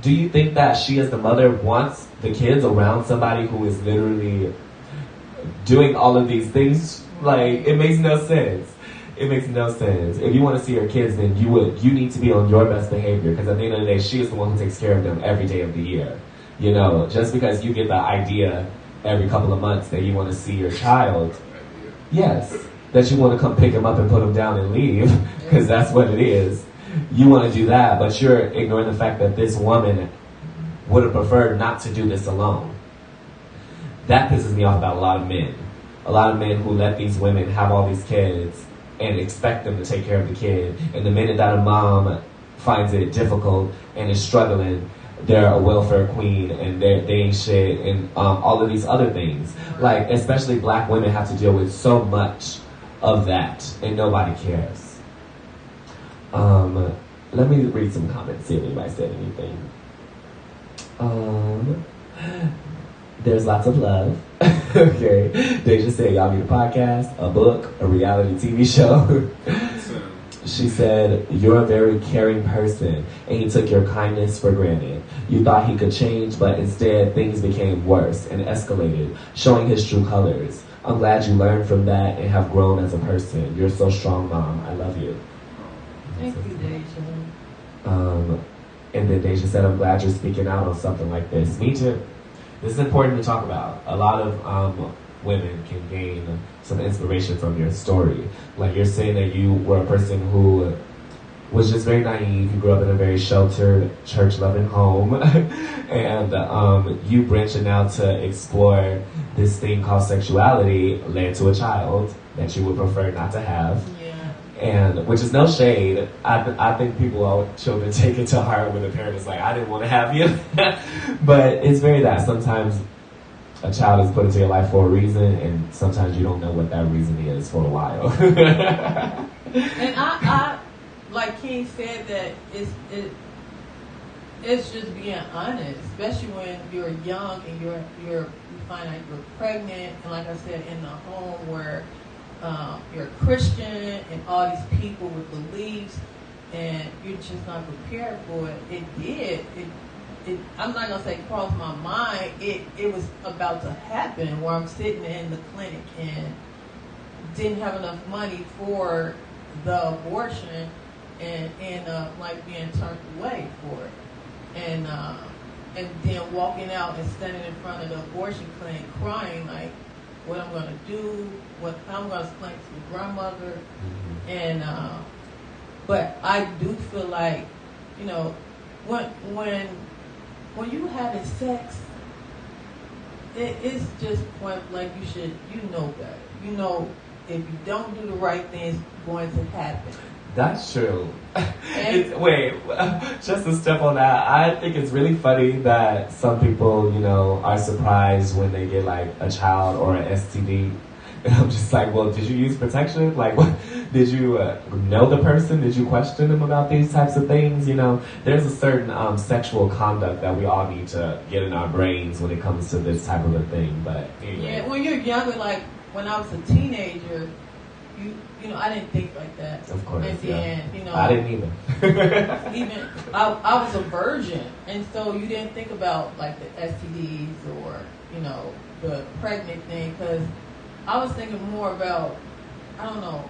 do you think that she as the mother wants the kids around somebody who is literally doing all of these things? It makes no sense. It makes no sense. If you want to see your kids, then you need to be on your best behavior, because at the end of the day, she is the one who takes care of them every day of the year. Just because you get the idea every couple of months that you want to see your child, yes, that you want to come pick him up and put him down and leave, because that's what it is. You want to do that, but you're ignoring the fact that this woman would have preferred not to do this alone. That pisses me off about a lot of men. A lot of men who let these women have all these kids and expect them to take care of the kid. And the minute that a mom finds it difficult and is struggling, they're a welfare queen and they ain't shit and all of these other things. Especially black women have to deal with so much of that and nobody cares. Let me read some comments, see if anybody said anything. There's lots of love. Okay. They just said y'all need a podcast, a book, a reality TV show. She said, you're a very caring person, and he took your kindness for granted. You thought he could change, but instead things became worse and escalated, showing his true colors. I'm glad you learned from that and have grown as a person. You're so strong, Mom. I love you.
Thank you, Deja.
And then Deja said, I'm glad you're speaking out on something like this. Me too. This is important to talk about. A lot of women can gain some inspiration from your story. You're saying that you were a person who was just very naive. You grew up in a very sheltered, church-loving home. And you branching out to explore this thing called sexuality led to a child that you would prefer not to have. And which is no shade. I think children take it to heart when the parent is I didn't want to have you. But it's very that sometimes a child is put into your life for a reason, and sometimes you don't know what that reason is for a while.
And I like King said, that it's just being honest, especially when you're young and you find out you're pregnant, and like I said, in the home where you're a Christian and all these people with beliefs, and you're just not prepared for it. I'm not gonna say crossed my mind. It was about to happen where I'm sitting in the clinic and didn't have enough money for the abortion and end up like being turned away for it. And then walking out and standing in front of the abortion clinic crying like what I'm gonna do, what I'm gonna explain to the grandmother. And but I do feel like, you know, when you having sex, it's just point like you know better. You know if you don't do the right thing, it's going to happen.
That's true. Wait, just to step on that, I think it's really funny that some people, you know, are surprised when they get like a child or an STD. And I'm just like, well, did you use protection? Like, what? Did you know the person? Did you question them about these types of things? You know, there's a certain sexual conduct that we all need to get in our brains when it comes to this type of a thing. But anyway.
Yeah, when you're younger, like when I was a teenager, you know, I didn't think like that.
Of course,
and then, you know,
I didn't either.
Even I was a virgin, and so you didn't think about like the STDs or, you know, the pregnant thing, because I was thinking more about, I don't know,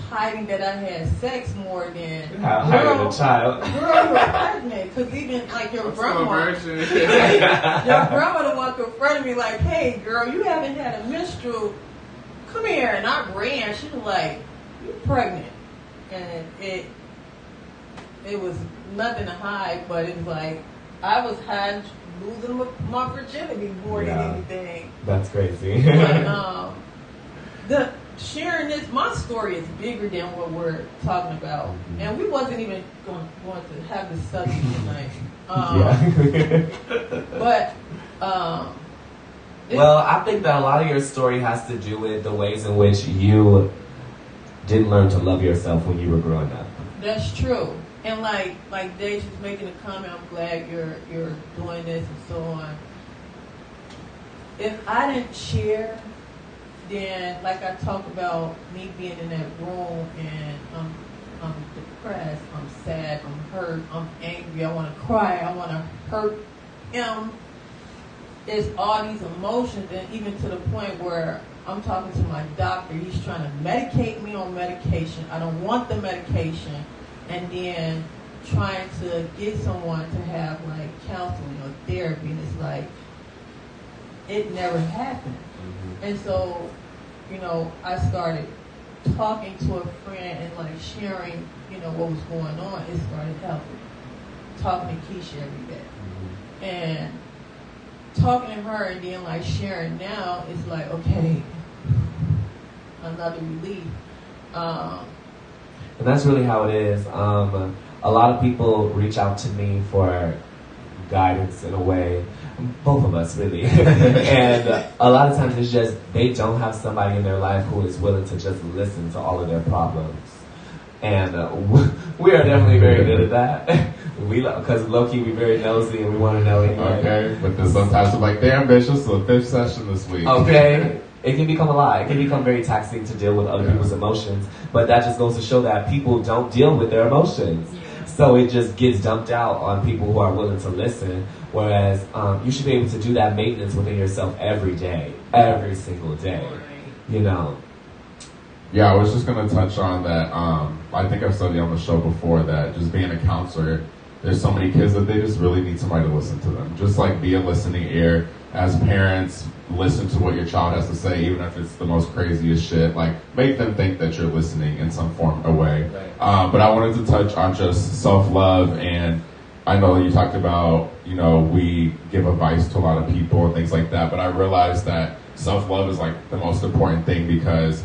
hiding that I had sex more than
hiding a child.
Girl, you're pregnant, because even like your grandma, your grandmother walked in front of me like, "Hey, girl, you haven't had a menstrual. Come here." And I ran. She was like, "You pregnant?" And it was nothing to hide, but it was like I was losing my virginity more than anything.
That's crazy.
But sharing this, my story is bigger than what we're talking about, and we wasn't even going to have this subject tonight. But
well, I think that a lot of your story has to do with the ways in which you didn't learn to love yourself when you were growing up.
That's true. And like Deja's making a comment, I'm glad you're doing this and so on. If I didn't share, then like I talked about me being in that room and I'm depressed, I'm sad, I'm hurt, I'm angry, I want to cry, I want to hurt him. It's all these emotions, and even to the point where I'm talking to my doctor, he's trying to medicate me on medication. I don't want the medication. And then trying to get someone to have like counseling or therapy, and it's like it never happened. And so, you know, I started talking to a friend and like sharing, you know, what was going on. It started helping. Talking to Keisha every day, and talking to her, and then like sharing now, it's like, okay, another relief.
And that's really how it is. A lot of people reach out to me for guidance in a way. Both of us, really. And a lot of times it's just they don't have somebody in their life who is willing to just listen to all of their problems. And we are definitely very good at that. Because low-key, we're very nosy and we want to know anyway.
Okay, but then sometimes I'm like, damn, bitch, this is the 5th session this week.
Okay. It can become a lot. It can become very taxing to deal with other people's emotions. But that just goes to show that people don't deal with their emotions. So it just gets dumped out on people who are willing to listen. Whereas you should be able to do that maintenance within yourself every day. Every single day. You know.
Yeah, I was just going to touch on that. I think I've said it on the show before that just being a counselor, there's so many kids that they just really need somebody to listen to them. Just like be a listening ear. As parents, listen to what your child has to say, even if it's the most craziest shit. Like, make them think that you're listening in some form or way. But I wanted to touch on just self-love, and I know you talked about, you know, we give advice to a lot of people and things like that, but I realized that self-love is like the most important thing, because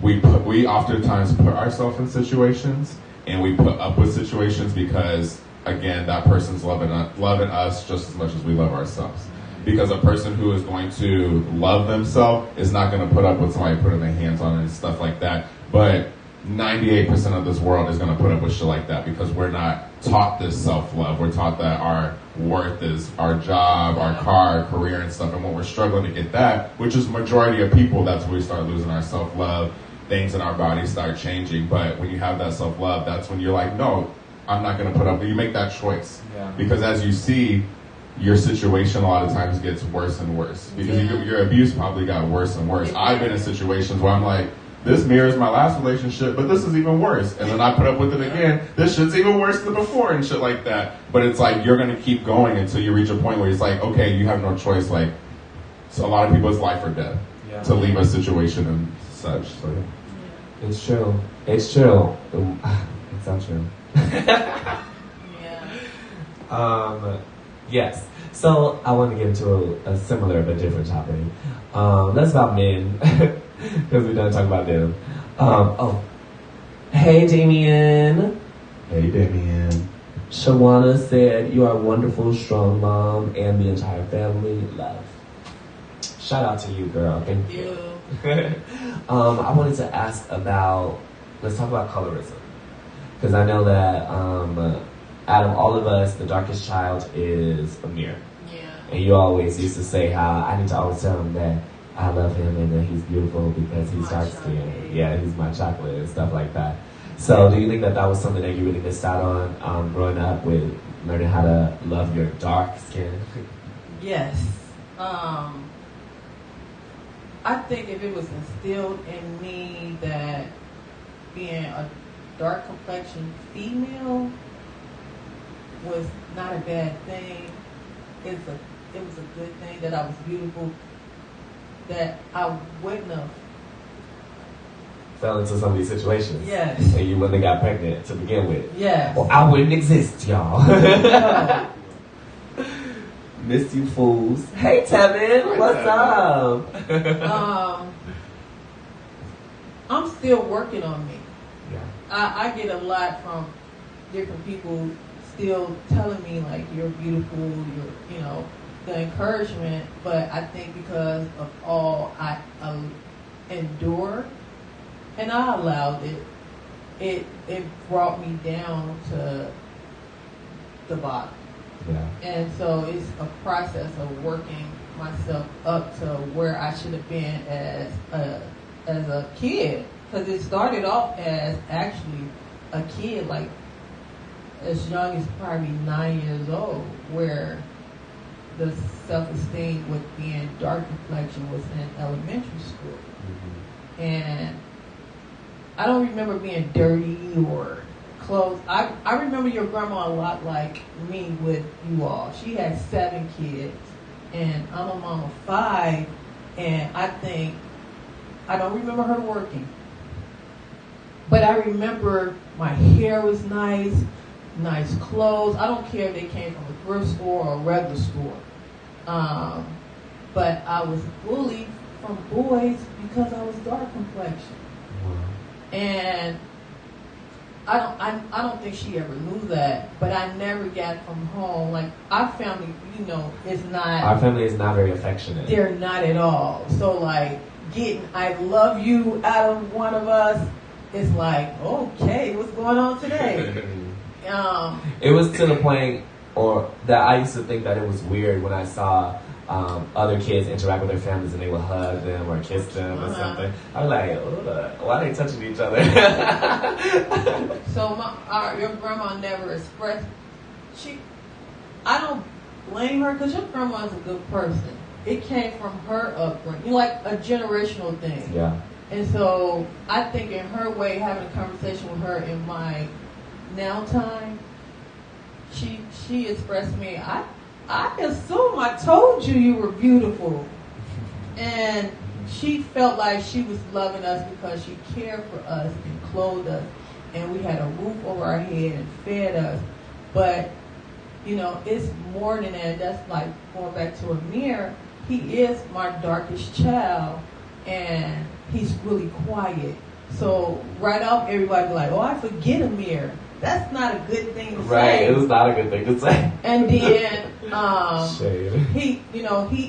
we oftentimes put ourselves in situations, and we put up with situations because, again, that person's loving us just as much as we love ourselves. Because a person who is going to love themselves is not going to put up with somebody putting their hands on it and stuff like that. But 98% of this world is going to put up with shit like that, because we're not taught this self-love. We're taught that our worth is our job, our car, our career and stuff. And when we're struggling to get that, which is majority of people, that's when we start losing our self-love. Things in our bodies start changing. But when you have that self-love, that's when you're like, no, I'm not going to put up. You make that choice. Because as you see, your situation a lot of times gets worse and worse because your abuse probably got worse and worse. I've been in situations where I'm like, this mirrors my last relationship, but this is even worse. And then I put up with it again. This shit's even worse than before and shit like that. But it's like, you're going to keep going until you reach a point where it's like, okay, you have no choice. Like, so a lot of people, it's life or death to leave a situation and such. So, yeah.
It's true. It's true. It's not true. Yes. So I want to get into a similar but different topic. That's about men, because we're done talking about them. Hey, Damien.
Hey, Damien.
Shawana said, you are a wonderful, strong mom, and the entire family. Love. Shout out to you, girl. Thank you. I wanted to ask about, let's talk about colorism. Because I know that out of all of us, the darkest child is Amir.
Yeah.
And you always used to say how I need to always tell him that I love him and that he's beautiful because he's dark skinned. Yeah, he's my chocolate and stuff like that. So do you think that that was something that you really missed out on growing up with learning how to love your dark skin?
Yes. I think if it was instilled in me that being a dark complexion female was not a bad thing, it was a good thing that I was beautiful, that I wouldn't have
Fell into some of these situations.
Yes.
And you wouldn't have got pregnant to begin with.
Yes.
Well, I wouldn't exist, y'all.
No.
Miss you fools. Hey, Tevin, what's up?
I'm still working on me.
Yeah.
I get a lot from different people still telling me like you're beautiful, the encouragement, but I think because of all I endured and I allowed it brought me down to the bottom.
Yeah.
And so it's a process of working myself up to where I should have been as a kid. Because it started off as actually a kid, like as young as probably 9 years old, where the self-esteem with being dark complexion was in elementary school. Mm-hmm. And I don't remember being dirty or clothes. I remember your grandma a lot like me with you all. She had 7 kids, and I'm a mom of 5, and I don't remember her working. But I remember my hair was nice clothes. I don't care if they came from a thrift store or a regular store. But I was bullied from boys because I was dark complexion. And I don't think she ever knew that, but I never got from home. Like, our family, is not...
Our family is not very affectionate.
They're not at all. So, like, getting I love you out of one of us, it's like, okay, what's going on today?
It was to the point that I used to think that it was weird when I saw other kids interact with their families and they would hug them or kiss them or something. I was like, why are they touching each other?
So your grandma never expressed. I don't blame her because your grandma is a good person. It came from her upbringing, like a generational thing.
Yeah. And
so I think in her way, having a conversation with her in my now time, she expressed to me, I assume I told you were beautiful. And she felt like she was loving us because she cared for us and clothed us. And we had a roof over our head and fed us. But, it's more than that. That's like going back to Amir. He is my darkest child. And he's really quiet. So right off, everybody be like, I forget Amir. That's not a good thing to say.
Right, it was not a good thing to say.
And then he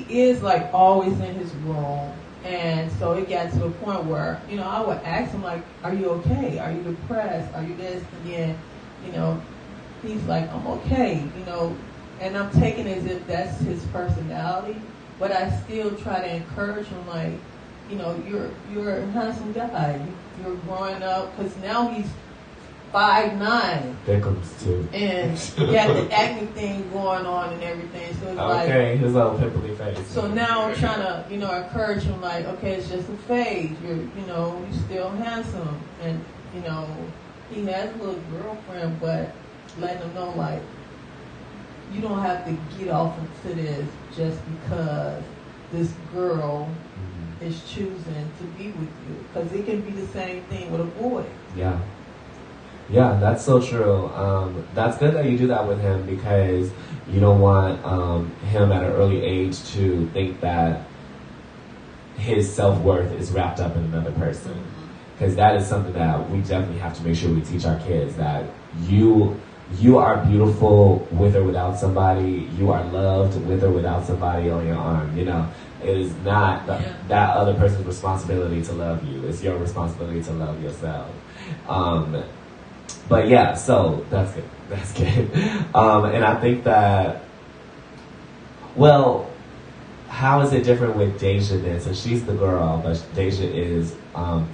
is like always in his room. And so it got to the point where, I would ask him like, are you okay? Are you depressed? Are you this? And then, he's like, I'm okay, and I'm taking it as if that's his personality. But I still try to encourage him like, you're a handsome guy. You're growing up, because now 5'9".
Thickums too.
And he had the acne thing going on and everything. So it's
Okay, his little pimply face.
So now I'm trying to, encourage him like, okay, it's just a phase. You're still handsome. And, he has a little girlfriend, but letting him know like, you don't have to get off into this just because this girl is choosing to be with you. Because it can be the same thing with a boy.
Yeah. Yeah, that's so true. That's good that you do that with him because you don't want him at an early age to think that his self-worth is wrapped up in another person. Because that is something that we definitely have to make sure we teach our kids, that you are beautiful with or without somebody. You are loved with or without somebody on your arm. It is not that other person's responsibility to love you. It's your responsibility to love yourself. But yeah, so that's good. That's good. And I think that, well, how is it different with Deja then? So she's the girl, but Deja is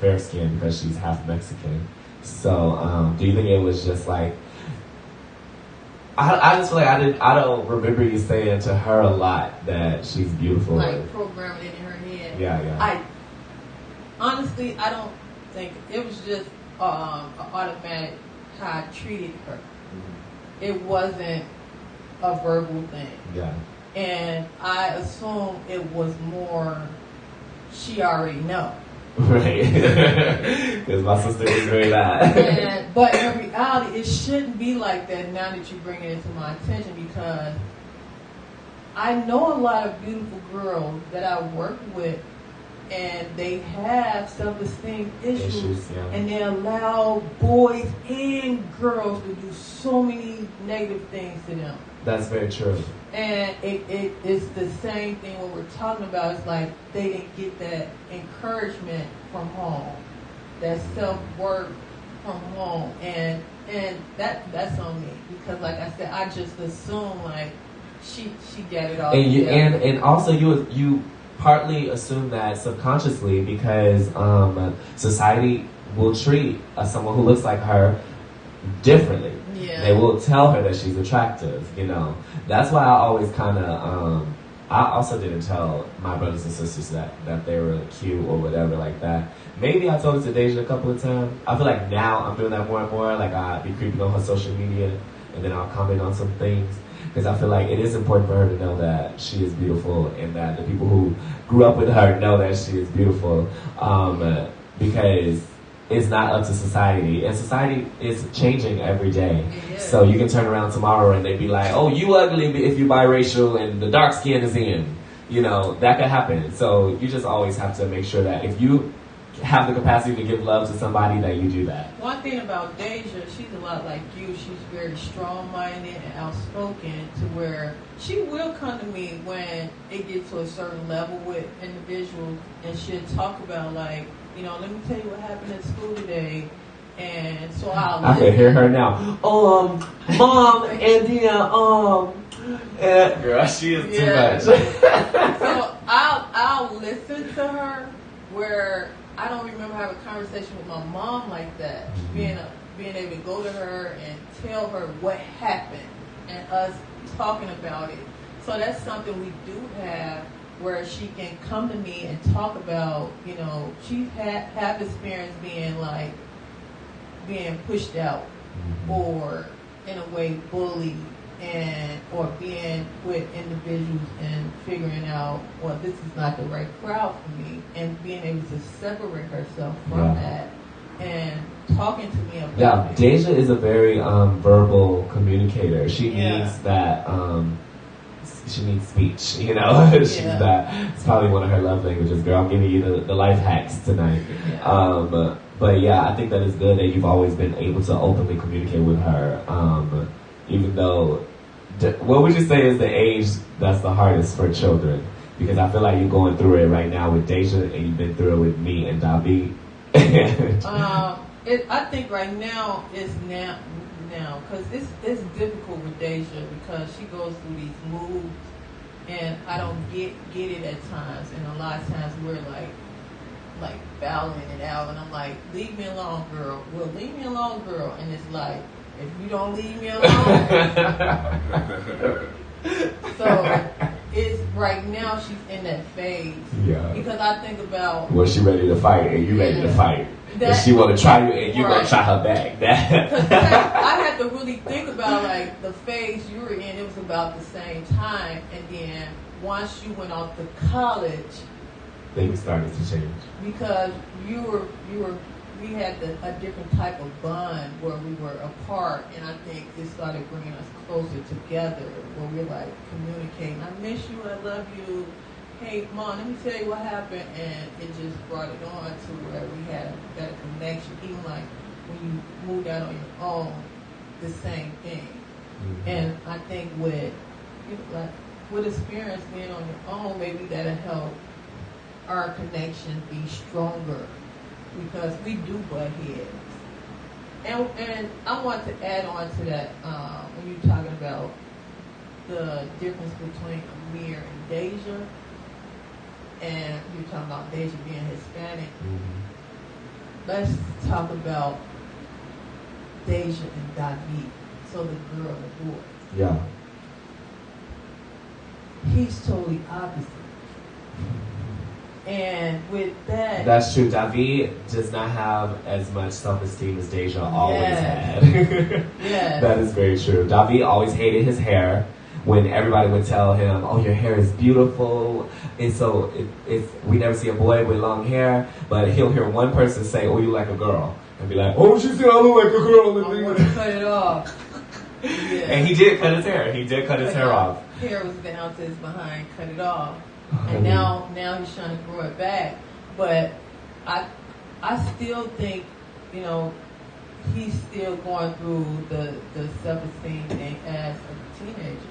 fair skinned because she's half Mexican. So do you think it was just like, I just feel like I don't remember you saying to her a lot that she's beautiful.
Like programming it in her head.
Yeah.
Honestly, I don't think it was just automatic how I treated her. It wasn't a verbal thing.
Yeah.
And I assume it was more she already know.
Right. Because my sister is very bad.
But in reality, it shouldn't be like that now that you bring it into my attention, because I know a lot of beautiful girls that I work with, and they have self-esteem issues, and they allow boys and girls to do so many negative things to them.
That's very true.
And it's the same thing what we're talking about. It's like they didn't get that encouragement from home, that self-worth from home, and that's on me, because like I said, I just assume like she got it all.
And also you partly assume that subconsciously because society will treat someone who looks like her differently.
Yeah.
They will tell her that she's attractive, That's why I always kind of, I also didn't tell my brothers and sisters that they were cute or whatever like that. Maybe I told it to Deja a couple of times. I feel like now I'm doing that more and more. Like I'll be creeping on her social media and then I'll comment on some things. Because I feel like it is important for her to know that she is beautiful and that the people who grew up with her know that she is beautiful. Because it's not up to society. And society is changing every day. So you can turn around tomorrow and they'd be like, oh, you ugly if you're biracial and the dark skin is in. That could happen. So you just always have to make sure that if you have the capacity to give love to somebody, that you do that.
One thing about Deja, she's a lot like you. She's very strong-minded and outspoken, to where she will come to me when it gets to a certain level with individuals, and she'll talk about like, let me tell you what happened at school today. And so I
can hear her now. Mom, and girl, she is too much.
So I'll listen to her, where I don't remember having a conversation with my mom like that. Being able to go to her and tell her what happened and us talking about it. So that's something we do have, where she can come to me and talk about, she's have experience being pushed out, or in a way bullied, or being with individuals and figuring out, well, this is not the right crowd for me, and being able to separate herself from that and talking to me about it.
Deja is a very verbal communicator. She needs that. She needs speech, She's that. It's probably one of her love languages. Girl, I'm giving you the life hacks tonight. But yeah, I think that is good that you've always been able to openly communicate with her. Even though, what would you say is the age that's the hardest for children? Because I feel like you're going through it right now with Deja, and you've been through it with me and Davi.
I think right now is now, because it's difficult with Deja, because she goes through these moods, and I don't get it at times, and a lot of times we're like, like battling it out, and I'm like, leave me alone, girl. Well, leave me alone, girl. And it's like, if you don't leave me alone. So it's right now she's in that phase.
Yeah.
Because I think about,
well, she ready to fight, and you ready to fight.
That,
and she want to try you, and you
right.
gonna try her back.
Because I had to really think about like the phase you were in. It was about the same time, and then once you went off to college,
things started to change.
Because we had a different type of bond where we were apart, and I think it started bringing us closer together, where we're like communicating. I miss you. I love you. Hey, Mom, let me tell you what happened, and it just brought it on to where we had a better connection. Even like when you moved out on your own, the same thing. Mm-hmm. And I think with experience being on your own, maybe that'll help our connection be stronger, because we do butt heads. And I want to add on to that when you're talking about the difference between Amir and Deja. And you're talking about Deja being Hispanic. Mm-hmm. Let's talk about Deja and David. So the girl and the boy.
Yeah.
He's totally opposite. And with that...
That's true. David does not have as much self-esteem as Deja always had.
Yes.
That is very true. David always hated his hair. When everybody would tell him, "Oh, your hair is beautiful," and so we never see a boy with long hair, but he'll hear one person say, "Oh, you like a girl," and be like, "Oh, she said I look like a girl."
I want to cut it off. Yeah.
And he did cut his hair. He did cut his hair off.
Hair was down to his behind, cut it off, and now he's trying to grow it back. But I still think, he's still going through the self-esteem thing as a teenager.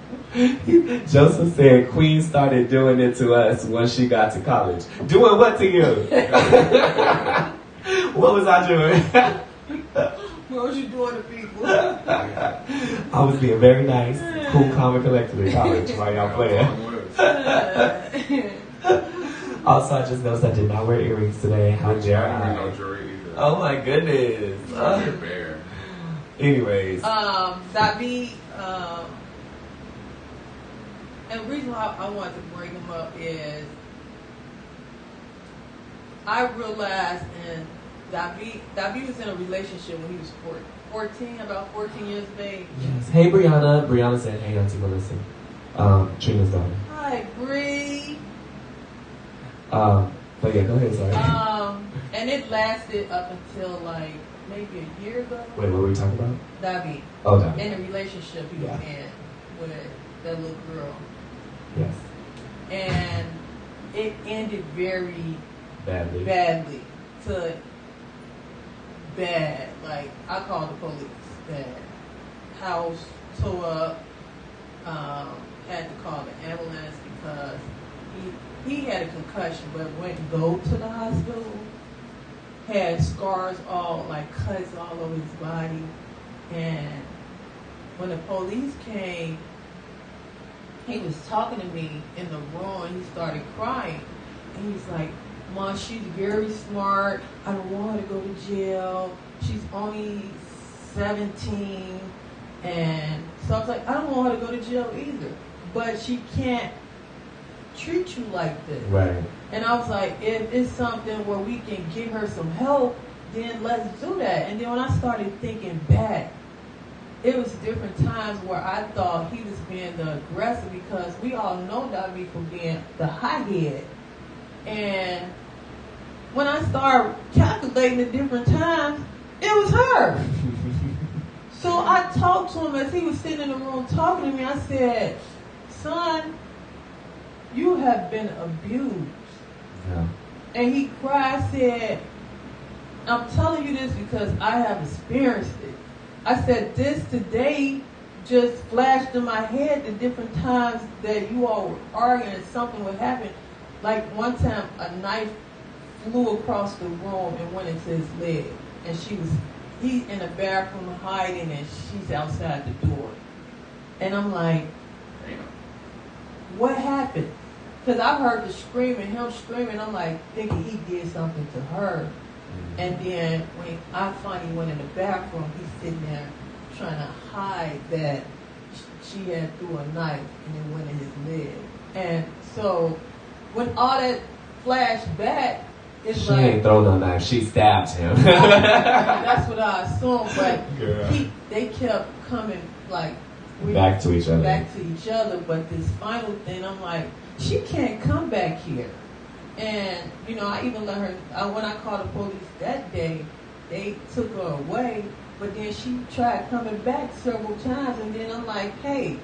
Joseph said Queen started doing it to us once she got to college. Doing what to you? What was I doing?
What was you doing to people?
I was being very nice, cool, calm, and collected in college while y'all playing. Also, I just noticed I did not wear earrings today. How dare I?
No jewelry either.
Oh my goodness.
Bear.
Anyways.
David, and the reason why I wanted to bring him up is I realized David was in a relationship when he was 14, about 14 years of age.
Yes. Hey, Brianna. Brianna said, "Hey, Auntie Melissa." Trina's daughter.
Hi, Bree.
But yeah, go ahead, sorry.
And it lasted up until like maybe a year ago.
Wait, what were we talking about?
David.
Oh, David.
In a relationship he was in with that little girl.
Yes.
And it ended very
badly.
To bad. Like, I called the police. Bad. House tore up. Had to call the ambulance because he had a concussion, but wouldn't go to the hospital. Had scars cuts all over his body. And when the police came, he was talking to me in the room and he started crying. And he's like, "Mom, she's very smart. I don't want her to go to jail. She's only 17. And so I was like, I don't want her to go to jail either. But she can't treat you like this."
Right.
And I was like, if it's something where we can get her some help, then let's do that. And then when I started thinking back, it was different times where I thought he was being the aggressor, because we all know David for being the hothead. And when I started calculating the different times, it was her. So I talked to him as he was sitting in the room talking to me. I said, "Son, you have been abused."
Yeah.
And he cried, said, "I'm telling you this because I have experienced it." I said, "This today just flashed in my head the different times that you all were arguing and something would happen. Like one time a knife flew across the room and went into his leg. And he's in the bathroom hiding and she's outside the door. And I'm like, what happened? because I heard the screaming, him screaming. I'm like thinking he did something to her. And then when I finally went in the bathroom, he's sitting there trying to hide that she had threw a knife and it went in his leg. And so when all that flashed back, it's
She
like
ain't throw no knife. She stabbed him.
that's what I assumed. But they kept coming like
Back to each other.
Back to each other. But this final thing, I'm like, she can't come back here. And, you know, I even let her, when I called the police that day, they took her away, but then she tried coming back several times, and then I'm like, hey,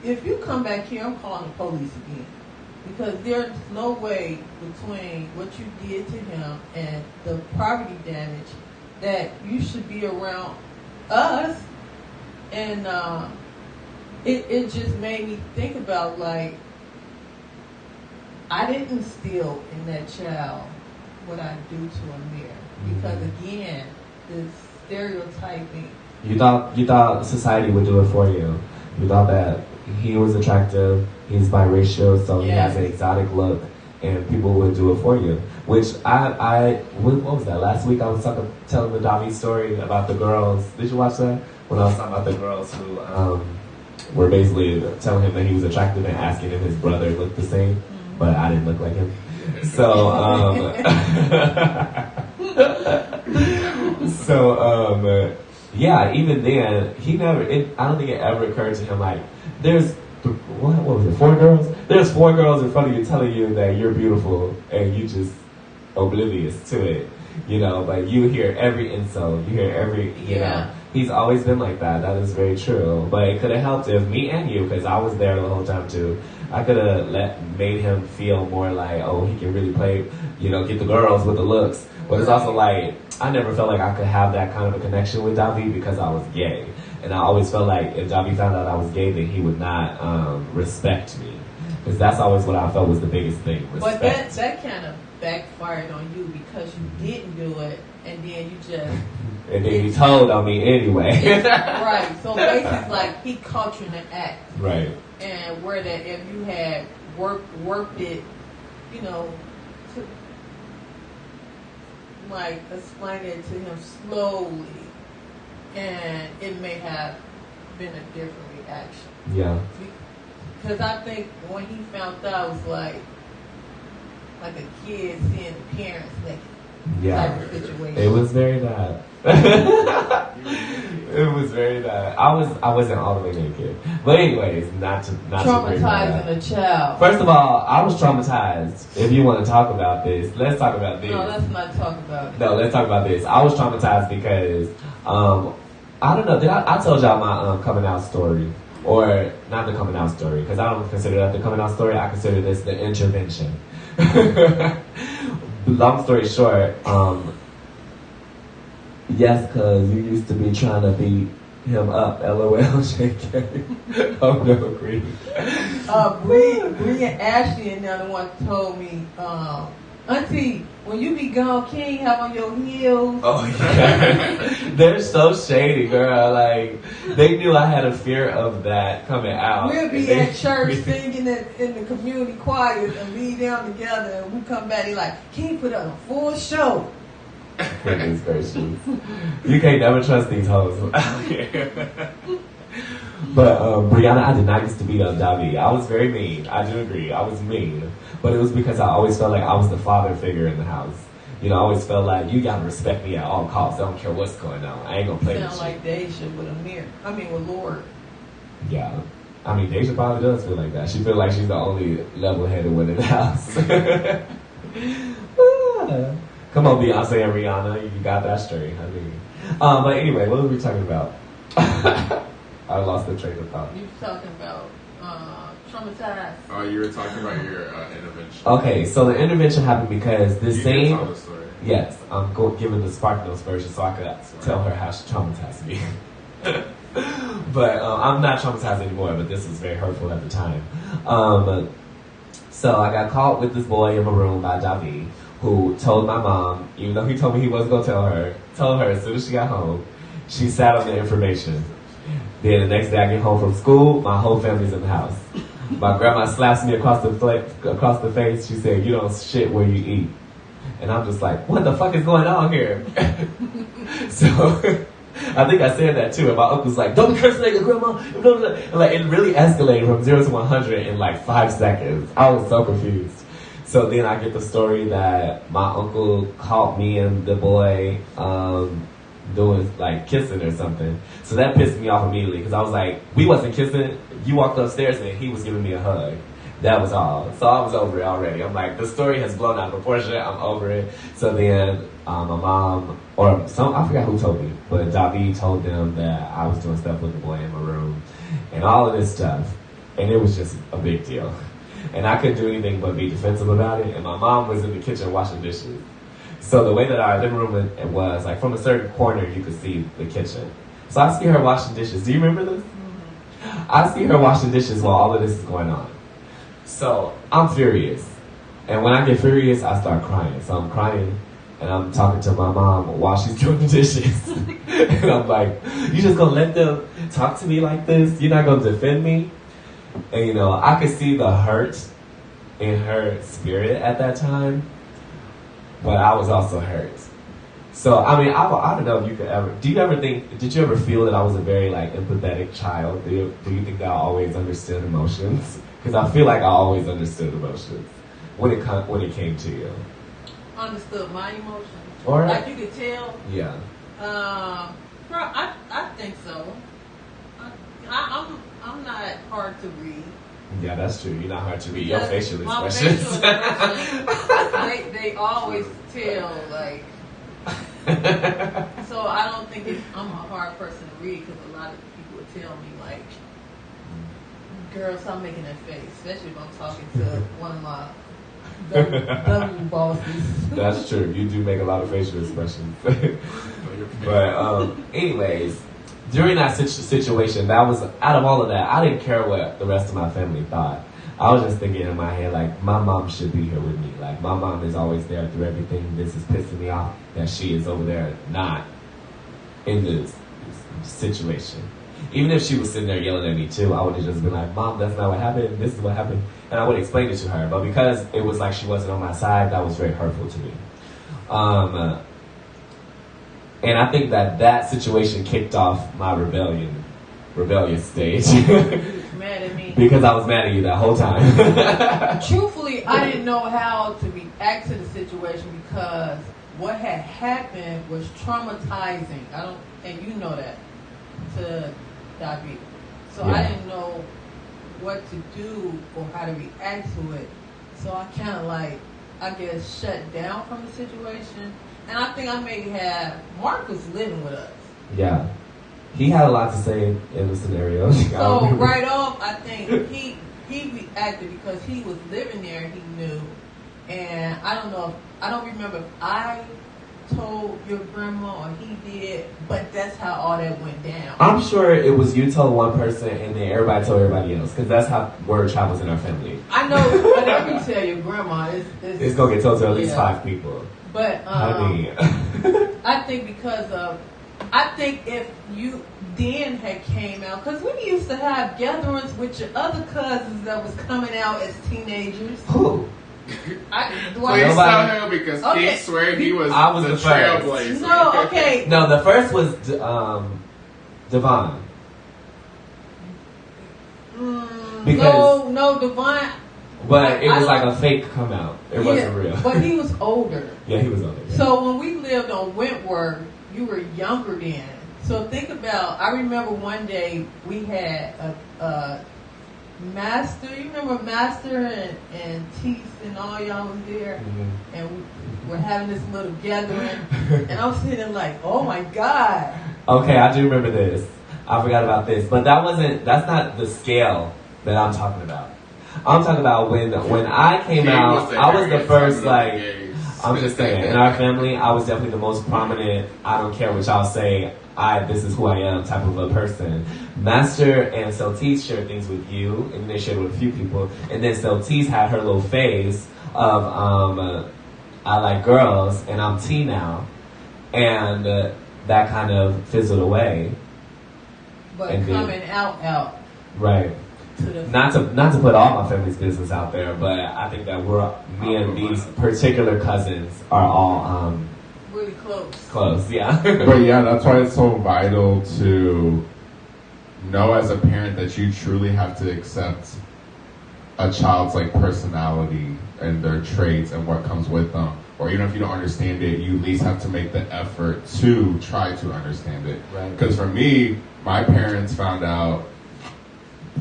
if you come back here, I'm calling the police again. Because there's no way between what you did to him and the property damage that you should be around us. And it just made me think about, like, I didn't steal in that child what I do to Amir. Because again, the stereotyping.
You thought society would do it for you. You thought that he was attractive, he's biracial, so he has an exotic look, and people would do it for you. Which what was that? Last week I was telling the Davi story about the girls. Did you watch that? When I was talking about the girls who were basically telling him that he was attractive and asking if his brother looked the same. But I didn't look like him. So, yeah, even then, I don't think it ever occurred to him, like, what was it, 4 girls? There's 4 girls in front of you telling you that you're beautiful, and you just oblivious to it, you know, but you hear every insult, you hear every, you know. He's always been like that. That is very true. But it could have helped if me and you, because I was there the whole time too, I could have made him feel more like, oh, he can really play, you know, get the girls with the looks. But it's also like, I never felt like I could have that kind of a connection with Davi because I was gay. And I always felt like if Davi found out I was gay, then he would not respect me. Because that's always what I felt was the biggest thing, respect.
But that kind of backfired on you because you didn't do it, and then you just...
And then he told on me anyway.
Right. So basically, like, he caught you in the act.
Right.
And where that if you had worked it, you know, to, like, explain it to him slowly, and it may have been a different reaction.
Yeah.
Because I think when he found out, it was like a kid seeing the parents naked.
Yeah.
Type of situation.
It was very bad. It was very bad. I wasn't all the way naked. But anyways, not
traumatizing a child.
First of all, I was traumatized. If you want to talk about this, let's talk about this.
No, let's not talk about it.
No, let's talk about this. I was traumatized because I don't know. I told y'all my coming out story, or not the coming out story, because I don't consider that the coming out story. I consider this the intervention. Long story short, yes, because you used to be trying to beat him up, LOL, JK. Oh, no, Bree.
Bree and Ashley and the other one told me, Auntie, when you be gone, King have on your heels.
Oh, yeah. They're so shady, girl. Like, they knew I had a fear of that coming out.
We'll be at church singing in the community choirs and be down together, and we come back, they like, King put up a full show.
Goodness gracious. You can't never trust these hoes. But Brianna, I did not used to beat up Davi. I was very mean. I do agree. I was mean. But it was because I always felt like I was the father figure in the house. You know, I always felt like you gotta respect me at all costs. I don't care what's going on. I ain't gonna play with you.
Sound like Deja with Amir. I mean with Lord.
Yeah. I mean, Deja probably does feel like that. She feels like she's the only level-headed one in the house. Come on, Beyonce and Rihanna. You got that straight. I mean. But anyway, what were we talking about? I lost the train of thought.
You were talking about traumatized.
Oh, you were talking about your intervention.
Okay, so the intervention happened because this
You
same...
did tell the story.
Yes, I'm giving the Spark Notes version so I could tell her how she traumatized me. But I'm not traumatized anymore, but this was very hurtful at the time. So I got caught with this boy in my room by Davi, who told my mom, even though he told me he wasn't going to tell her as soon as she got home. She sat on the information. Then the next day I get home from school, my whole family's in the house. My grandma slaps me across the face. She said, "You don't shit where you eat." And I'm just like, what the fuck is going on here? So I think I said that too. And my uncle's like, "Don't be cursing like your grandma." And like, it really escalated from 0 to 100 in like 5 seconds. I was so confused. So then I get the story that my uncle caught me and the boy doing like kissing or something. So that pissed me off immediately because I was like, we wasn't kissing. You walked upstairs and he was giving me a hug. That was all. So I was over it already. I'm like, the story has blown out of proportion. I'm over it. So then my mom, or I forgot who told me, but David told them that I was doing stuff with the boy in my room and all of this stuff. And it was just a big deal. And I couldn't do anything but be defensive about it. And my mom was in the kitchen washing dishes. So the way that our living room was, like from a certain corner, you could see the kitchen. So I see her washing dishes. Do you remember this? Mm-hmm. I see her washing dishes while all of this is going on. So I'm furious. And when I get furious, I start crying. So I'm crying and I'm talking to my mom while she's doing the dishes. And I'm like, you just gonna let them talk to me like this? You're not gonna defend me? And you know, I could see the hurt in her spirit at that time. But I was also hurt. So, I mean, I don't know if you could ever, did you ever feel that I was a very, like, empathetic child? Do you think that I always understood emotions? Because I feel like I always understood emotions when it came to you.
Understood my emotions?
Or,
like you could tell?
Yeah.
I think so. I'm not hard to read.
Yeah, that's true. You're not hard to read.
Because
your facial
my
expressions.
facial expressions, they always tell, like. So I don't think I'm a hard person to read because a lot of people would tell me, like, girl, stop making that face, especially if I'm talking to one of my W bosses.
That's true. You do make a lot of facial expressions. But anyways, during that situation, that was, out of all of that, I didn't care what the rest of my family thought. I was just thinking in my head, like, my mom should be here with me. Like, my mom is always there through everything. This is pissing me off that she is over there not in this situation. Even if she was sitting there yelling at me too, I would have just been like, Mom, that's not what happened. This is what happened. And I would explain it to her. But because it was like she wasn't on my side, that was very hurtful to me. And I think that situation kicked off my rebellious stage.
Mad at me.
Because I was mad at you that whole time.
Truthfully, I didn't know how to react to the situation because what had happened was traumatizing. And you know that, to David. So
yeah.
I didn't know what to do or how to react to it. So I kind of I guess, shut down from the situation. And I think I may have, Mark was living with us.
Yeah. He had a lot to say in the scenario.
So right off, I think he reacted because he was living there, he knew. And I don't remember if I told your grandma or he did, but that's how all that went down.
I'm sure it was you told one person and then everybody told everybody else, because that's how word travels in our family.
I know, whatever you tell your grandma, it's going to
get told to at least 5 people.
But I think if you then had came out, because we used to have gatherings with your other cousins that was coming out as teenagers.
Who?
Please tell him because he swear I was the trailblazer.
No, okay.
No, the first was Devon.
No, Devon.
But it was like a fake come out. It wasn't real.
But he was older.
Yeah, he was older. Yeah.
So when we lived on Wentworth, you were younger then. So think about, I remember one day we had a Master, you remember Master and Teeth and all y'all was there? Mm-hmm. And we were having this little gathering. And I'm sitting there like, oh my God.
Okay, I do remember this. I forgot about this. But that's not the scale that I'm talking about. I'm talking about when I came out, I was the first, like, I'm just saying, in our family, I was definitely the most prominent, I don't care what y'all say, this is who I am type of a person. Master and Celtice shared things with you, and they shared with a few people, and then Celtice had her little phase of, I like girls, and I'm T now, and that kind of fizzled away.
But and coming out.
Right. not to put all my family's business out there, but I think that me and these particular cousins are all
really close.
Close, yeah.
But yeah, that's why it's so vital to know as a parent that you truly have to accept a child's like personality and their traits and what comes with them. Or even if you don't understand it, you at least have to make the effort to try to understand it.
Right.
Because for me, my parents found out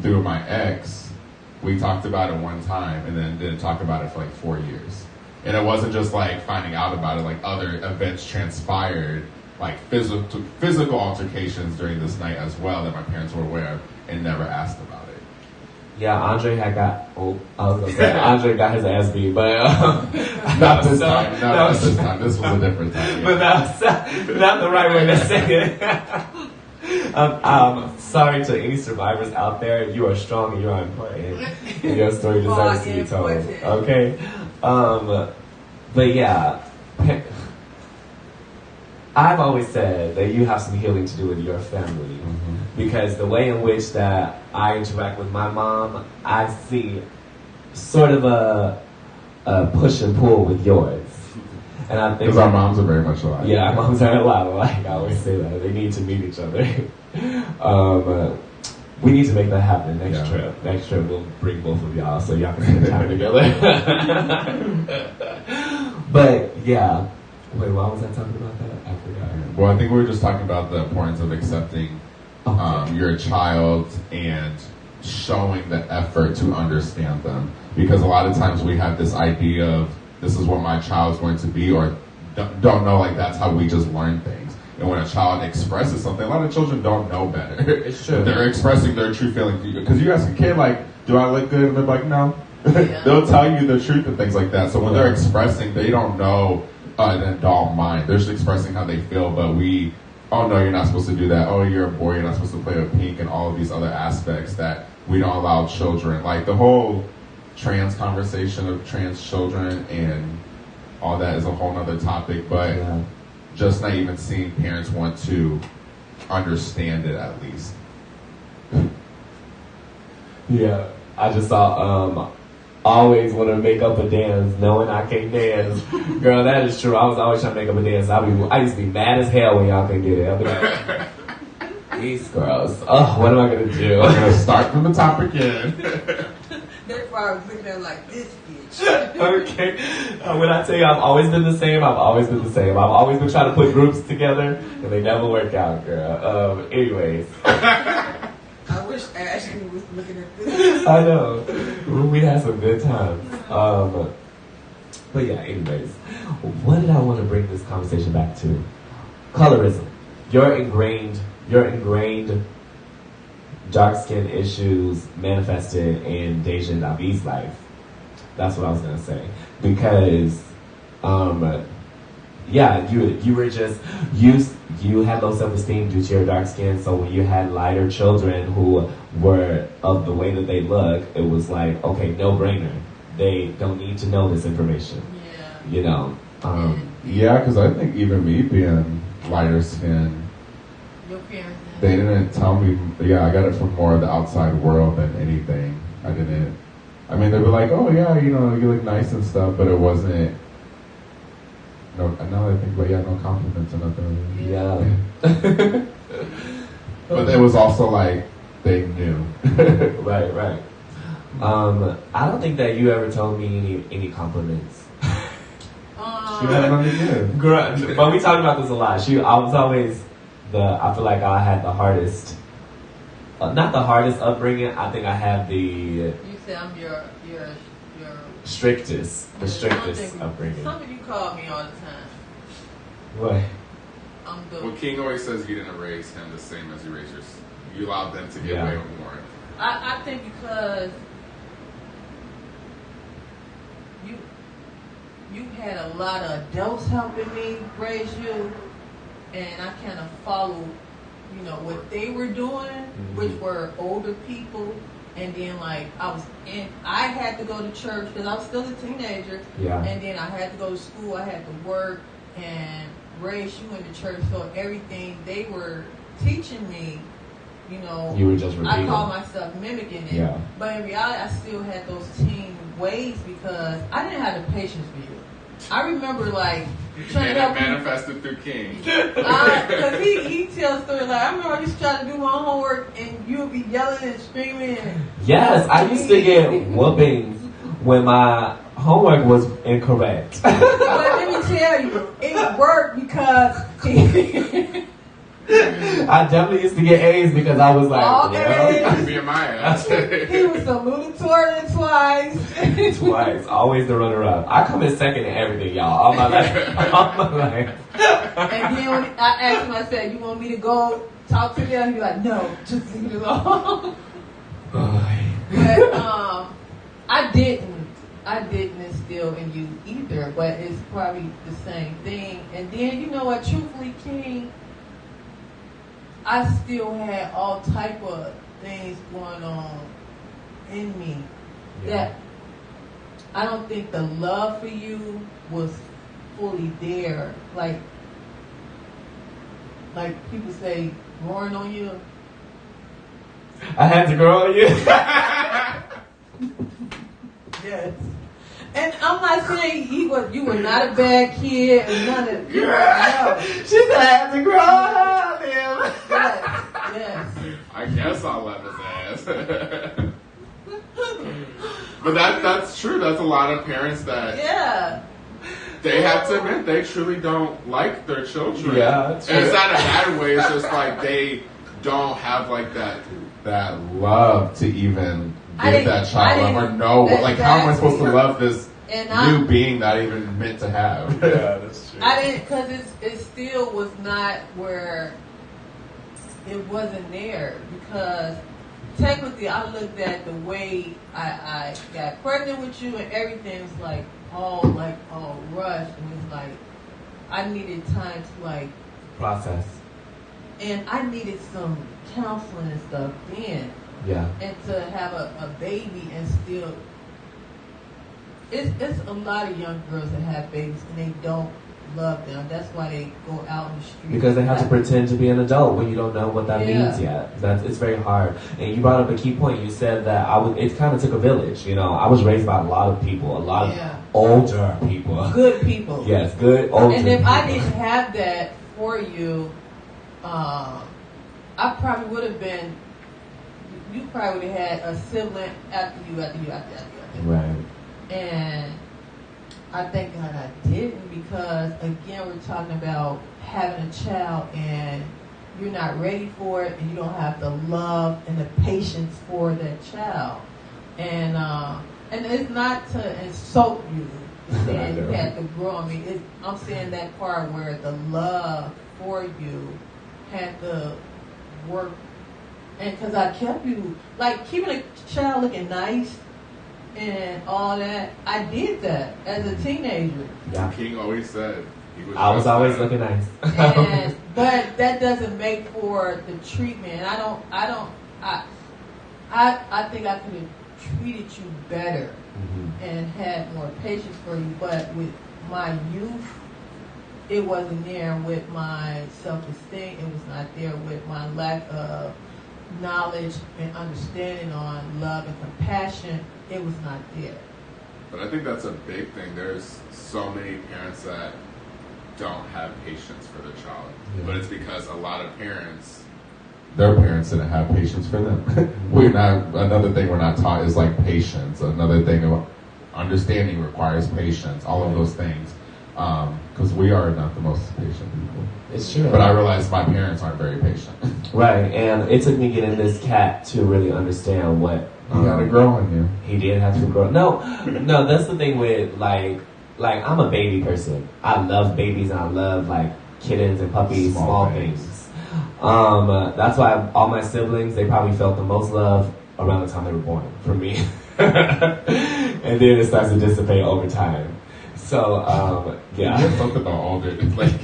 through my ex. We talked about it one time and then didn't talk about it for like 4 years. And it wasn't just like finding out about it, like other events transpired, like physical altercations during this night as well that my parents were aware of and never asked about it.
Yeah, Andre got his ass beat, but
not this time. No, not this time. This was a different time.
But that's not the right way to say it. Sorry to any survivors out there. You are strong and you are important. And your story deserves to be told. Okay? But yeah, I've always said that you have some healing to do with your family. Mm-hmm. Because the way in which that I interact with my mom, I see sort of a push and pull with yours. And I think
because our moms are very much alike.
Yeah, our moms are a lot alike. I always say that. They need to meet each other. We need to make that happen next trip. Next trip we'll bring both of y'all so y'all can spend time together. But yeah. Wait, why was I talking about that? I forgot.
Well, I think we were just talking about the importance of accepting your child and showing the effort to understand them. Because a lot of times we have this idea of this is what my child's going to be, or don't know, like that's how we just learn things. And when a child expresses something, a lot of children don't know better.
It's true.
They're expressing their true feelings. Because you ask a kid, like, do I look good? And they're like, no. Yeah. They'll tell you the truth and things like that. So when they're expressing, they don't know an adult mind. They're just expressing how they feel, but oh no, you're not supposed to do that. Oh, you're a boy, you're not supposed to play with pink, and all of these other aspects that we don't allow children. Like the whole trans conversation of trans children and all that is a whole nother topic, but just not even seeing parents want to understand it at least.
Yeah, I just saw always want to make up a dance knowing I can't dance. Girl, that is true. I was always trying to make up a dance. I used to be mad as hell when y'all couldn't get it. I'll be like, these girls, oh, what am I going to do?
I'm going to start from the top again.
That's why I was looking at it like this bitch.
Okay. When I tell you I've always been the same, I've always been the same. I've always been trying to put groups together, and they never work out, girl. Anyways.
I wish Ashley was looking at this.
I know. We had some good times. But yeah, anyways. What did I want to bring this conversation back to? Colorism. Your ingrained dark skin issues manifested in Deja and David's life. That's what I was gonna say. Because you were just you had low self-esteem due to your dark skin, so when you had lighter children who were of the way that they look, it was like, okay, no-brainer. They don't need to know this information.
Yeah.
You know?
Yeah, because I think even me being lighter skin,
your parents,
they didn't tell me, I got it from more of the outside world than anything. I mean, they were like, oh yeah, you look nice and stuff, but it wasn't, no, now I think, no compliments or nothing.
Yeah.
But it was also like, they knew.
Right. I don't think that you ever told me any compliments.
She had nothing to give.
Girl, but we talked about this a lot. I was always I feel like I had the hardest, not the hardest upbringing. I think I have the.
You said I'm your
strictest upbringing.
Some of you call me all the time.
What?
Well, King always says you didn't raise him the same as you raised yours. You allowed them to get away with more.
I think because you had a lot of adults helping me raise you, and I kind of followed, what they were doing, which were older people. And then, I had to go to church because I was still a teenager.
Yeah.
And then I had to go to school. I had to work and raise you in the church. So everything they were teaching me you know,
You were just
I
repeating.
call myself mimicking it.
Yeah.
But in reality, I still had those teen ways because I didn't have the patience for you. I remember like trying
And
to
it
help you.
manifested through King.
Because he tells stories like, I remember I used to try to do my homework and you would be yelling and screaming.
Yes, I used to get whoopings when my homework was incorrect.
But let me tell you, it worked because
I definitely used to get A's because I was like,
All
yeah.
A's.
Me and my ass.
he was salutatorian twice.
Twice, always the runner-up. I come in second in everything, y'all. All my life. All my life.
And then when I asked him, I said, you want me to go talk to them? He'd be like, no, just leave it alone. But I didn't instill in you either, but it's probably the same thing. And then, you know what, truthfully, King, I still had all type of things going on in me that I don't think the love for you was fully there. Like people say, growing on you.
I had to grow on you.
Yes. And I'm not saying you were not a bad kid or none of you. No.
She said I had to grow on him.
Yes.
I guess I'll let his ass. But that's true. That's a lot of parents that they have to admit they truly don't like their children.
Yeah, it's
and it's
true.
not in a bad way. It's just like they don't have like that love to even
I
give
didn't-
that child
I
love or
didn't-
know like how am I supposed to
exactly.
love this
And
new being that I even meant to have.
Yeah, that's true.
I didn't, because it still was not where it wasn't there, because technically I looked at the way I got pregnant with you and everything was like all rushed, and it's like I needed time to like
Process.
and I needed some counseling and stuff then,
Yeah.
and to have a baby and still it's a lot of young girls that have babies and they don't love them. That's why they go out in the street.
Because they have to pretend to be an adult when you don't know what that
Yeah.
means yet. It's very hard. And you brought up a key point. You said that it kind of took a village. You know, I was raised by a lot of people, a lot of older people.
Good people.
Yes, good older
And if
people.
I didn't have that for you, I probably would have been. You probably would have had a sibling after you.
Right.
And I thank God I didn't, because again we're talking about having a child and you're not ready for it and you don't have the love and the patience for that child. And it's not to insult you that you had to grow on me. I'm saying that part where the love for you had to work, and because I kept you, like keeping a child looking nice and all that, I did that as a teenager.
Yeah.
King always said he was
I was
just
always
that.
looking nice.
But that doesn't make for the treatment. I think I could have treated you better and had more patience for you. But with my youth, it wasn't there. With my self-esteem, it was not there. With my lack of knowledge and understanding on love and compassion, it was not there.
But I think that's a big thing. There's so many parents that don't have patience for their child.
Yeah.
But it's because a lot of parents, their parents didn't have patience for them. Another thing we're not taught is like patience. Another thing of understanding requires patience. All of those things. Because we are not the most patient people.
It's true.
But I realize my parents aren't very patient.
Right, and it took me getting this cat to really understand what
You gotta grow in you.
he did have to grow. No, that's the thing with like I'm a baby person. I love babies and I love like kittens and puppies, small things. That's why all my siblings, they probably felt the most love around the time they were born from me, and then it starts to dissipate over time. So, yeah.
You're something about older. Like,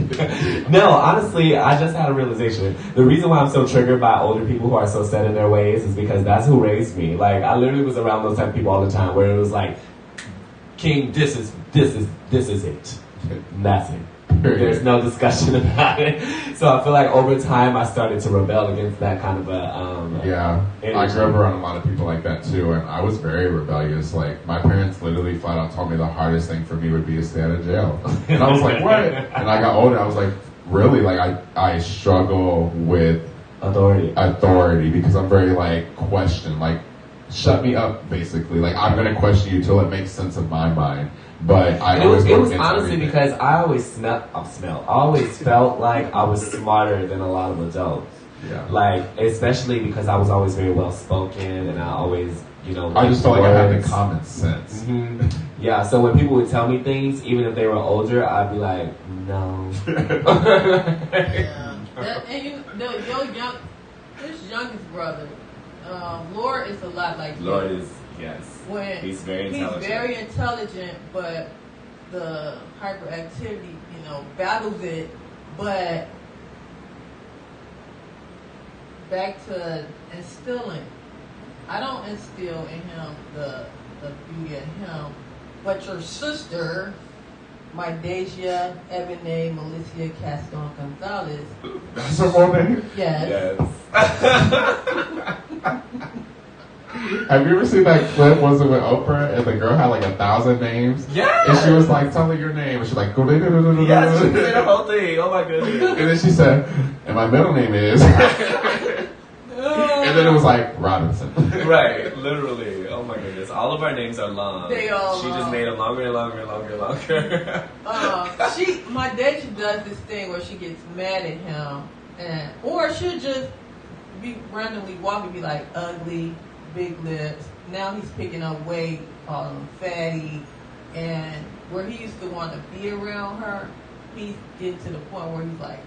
No, honestly, I just had a realization. The reason why I'm so triggered by older people who are so set in their ways is because that's who raised me. Like, I literally was around those type of people all the time, where it was like, King, this is it. And that's it. There's no discussion about it. So I feel like over time I started to rebel against that kind of a
I grew up around a lot of people like that too, and I was very rebellious. Like my parents literally flat out told me the hardest thing for me would be to stay out of jail, and I was like, what? And I got older, I was like, really? Like I struggle with authority because I'm very like question, like shut me up basically. Like I'm gonna question you till it makes sense of my mind. But
it was honestly because I always I always felt like I was smarter than a lot of adults.
Yeah.
Like, especially because I was always very well spoken and I always,
I just felt like I had the common sense.
Mm-hmm. Yeah, so when people would tell me things, even if they were older, I'd be like, no.
His youngest brother, Lord is a lot like you.
Lord is, yes. He's very intelligent.
But the hyperactivity, battles it. But back to instilling. I don't instill in him the beauty in him. But your sister, my Deja Ebene Melissa Caston Gonzalez.
That's her full name?
Yes.
Have you ever seen that clip? Was it with Oprah? And the girl had like 1,000 names.
Yeah.
And she was like, tell me your name. And she's like,
yes, she said the whole thing. Oh my goodness.
And then she said, and my middle name is. And then it was like Robinson.
Right, literally. Oh my goodness. All of our names are long.
They all
She just made them longer and longer and longer and longer.
My Deja does this thing where she gets mad at him, or she'll just be randomly walking, be like ugly, big lips. Now he's picking up weight, calling him fatty, and where he used to want to be around her, he's getting to the point where he's like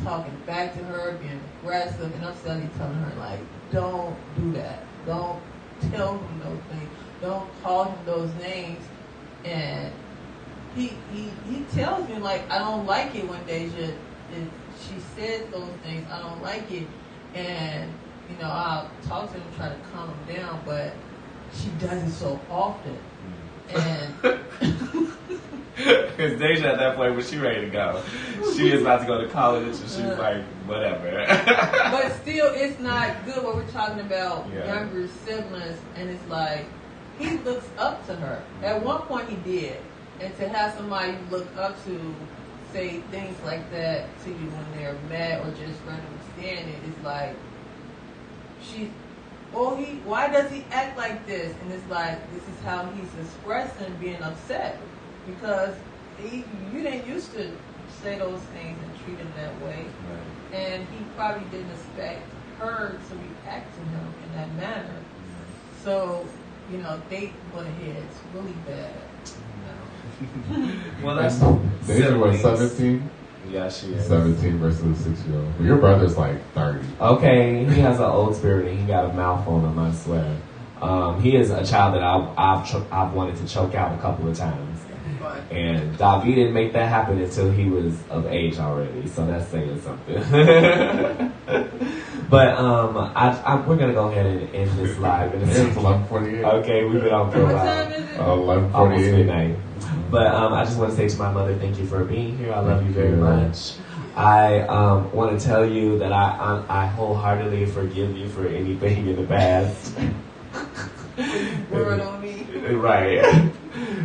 talking back to her, being aggressive, and I'm suddenly telling her like, don't do that. Don't tell him those things. Don't call him those names. And he tells me like, I don't like it when Deja she says those things. I don't like it. And I'll talk to him, try to calm him down, but she does it so often. And
because Deja at that point, when she ready to go, she is about to go to college, and she's like, whatever.
But still, it's not good when we're talking about younger siblings, and it's like, he looks up to her. At one point he did. And to have somebody you look up to say things like that to you when they're mad or just randomly saying it, it's like, why does he act like this? And it's like, this is how he's expressing being upset. Because you didn't used to say those things and treat him that way.
Right.
And he probably didn't expect her to react to him in that manner. So, they went ahead. It's really bad.
Well, that's
Deja was 17?
Yeah, she is.
17 versus a 6-year-old. Well, your brother's like 30.
Okay, he has an old spirit and he got a mouth on him, I swear. He is a child that I've wanted to choke out a couple of times. And David didn't make that happen until he was of age already, so that's saying something. But we're gonna go ahead and end this live.
It's 11:48.
Okay, we've been on for a while.
What time is it?
11:48.
Almost midnight. But I just want to say to my mother, thank you for being here. I love you very much. I want to tell you that I wholeheartedly forgive you for anything in the past.
Word on me.
Right.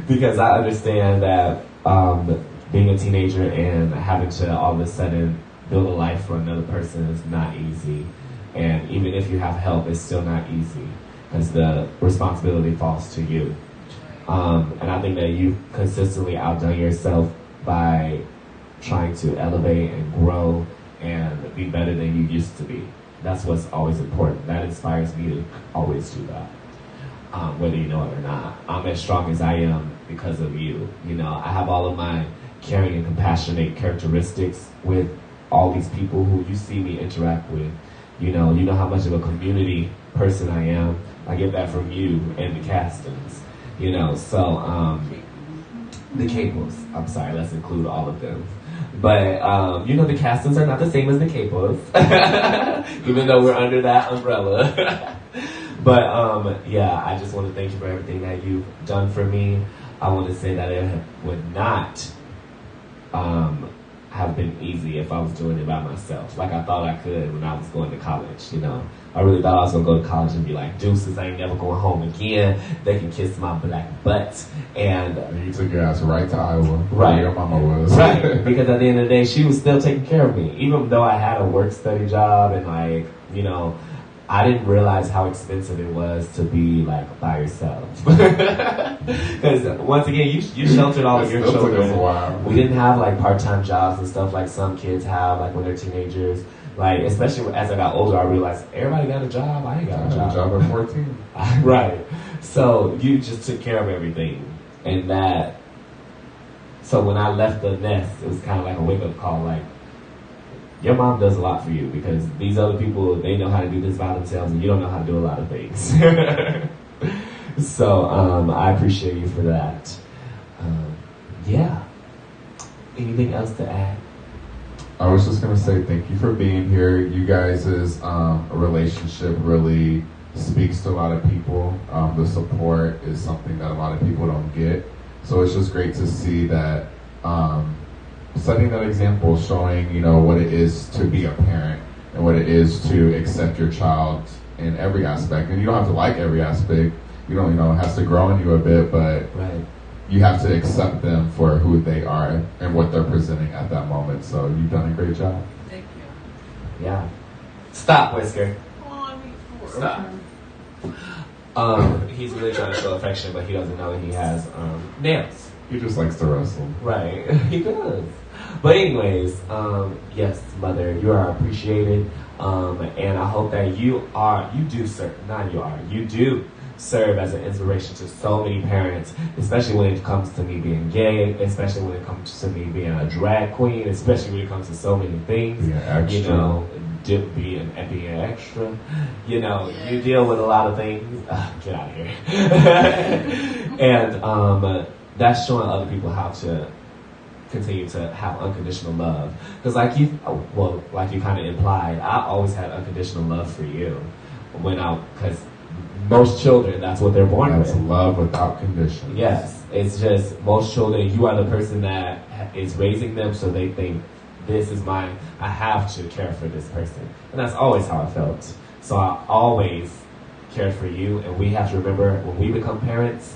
Because I understand that being a teenager and having to all of a sudden build a life for another person is not easy. And even if you have help, it's still not easy because the responsibility falls to you. And I think that you've consistently outdone yourself by trying to elevate and grow and be better than you used to be. That's what's always important. That inspires me to always do that. Whether you know it or not. I'm as strong as I am because of you. I have all of my caring and compassionate characteristics with all these people who you see me interact with. You know how much of a community person I am. I get that from you and the Castons. So the Capos. I'm sorry, let's include all of them. But the Castons are not the same as the Capos, even though we're under that umbrella. But I just want to thank you for everything that you've done for me. I want to say that it would not have been easy if I was doing it by myself. Like I thought I could when I was going to college, you know. I really thought I was gonna go to college and be like, deuces, I ain't never going home again. They can kiss my black butt. And
you took your ass right to Iowa,
right.
Where your mama was.
Right, because at the end of the day, she was still taking care of me. Even though I had a work-study job and like, you know, I didn't realize how expensive it was to be like by yourself. Because once again, you sheltered all of your children. We didn't have like part-time jobs and stuff like some kids have, like when they're teenagers. Like, especially as I got older, I realized everybody got a job. I ain't got a job.
A job at 14.
Right. So you just took care of everything. And that, so when I left the nest, it was kind of like a wake-up call. Like, your mom does a lot for you because these other people, they know how to do this by themselves and you don't know how to do a lot of things. So I appreciate you for that. Yeah. Anything else to add?
I was just gonna say thank you for being here. You guys' relationship really speaks to a lot of people. The support is something that a lot of people don't get. So it's just great to see that setting that example, showing, you know, what it is to be a parent and what it is to accept your child in every aspect. And you don't have to like every aspect. You don't, you know, it has to grow in you a bit, but
right.
You have to accept them for who they are and what they're presenting at that moment. So you've done a great job.
Thank you.
Yeah. Stop, Whisker.
Stop.
He's really trying to show affection, but he doesn't know that he has nails.
He just likes to wrestle.
Right. He does. But anyways, yes, Mother, you are appreciated. And I hope that you do serve as an inspiration to so many parents, especially when it comes to me being gay, especially when it comes to me being a drag queen, especially when it comes to so many things.
Being extra.
You know, being extra. You know, you deal with a lot of things. Get out of here. And that's showing other people how to continue to have unconditional love. Because like you kind of implied, I always had unconditional love for you. Because most children, that's what they're born with.
That's love without conditions.
Yes, it's just most children, you are the person that is raising them, so they think, this is mine, I have to care for this person. And that's always how I felt. So I always cared for you, and we have to remember, when we become parents,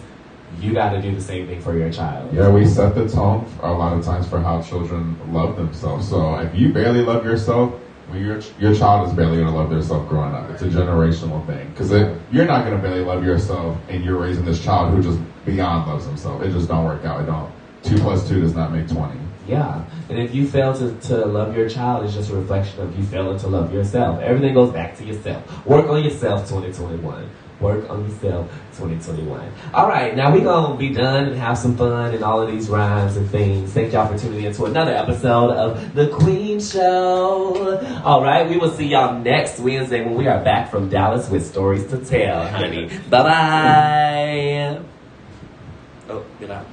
you got to do the same thing for your child.
Yeah, we set the tone a lot of times for how children love themselves. So if you barely love yourself, when your child is barely going to love themselves growing up. It's a generational thing. Because you're not going to barely love yourself and you're raising this child who just beyond loves himself. It just don't work out. It don't. 2 plus 2 does not make 20.
Yeah. And if you fail to love your child, it's just a reflection of you failing to love yourself. Everything goes back to yourself. Work on yourself, 2021. Work on yourself, 2021. All right, now we're going to be done and have some fun and all of these rhymes and things. Thank y'all for tuning in to another episode of The Queen Show. All right, we will see y'all next Wednesday when we are back from Dallas with stories to tell, honey. Bye-bye. Oh, get out.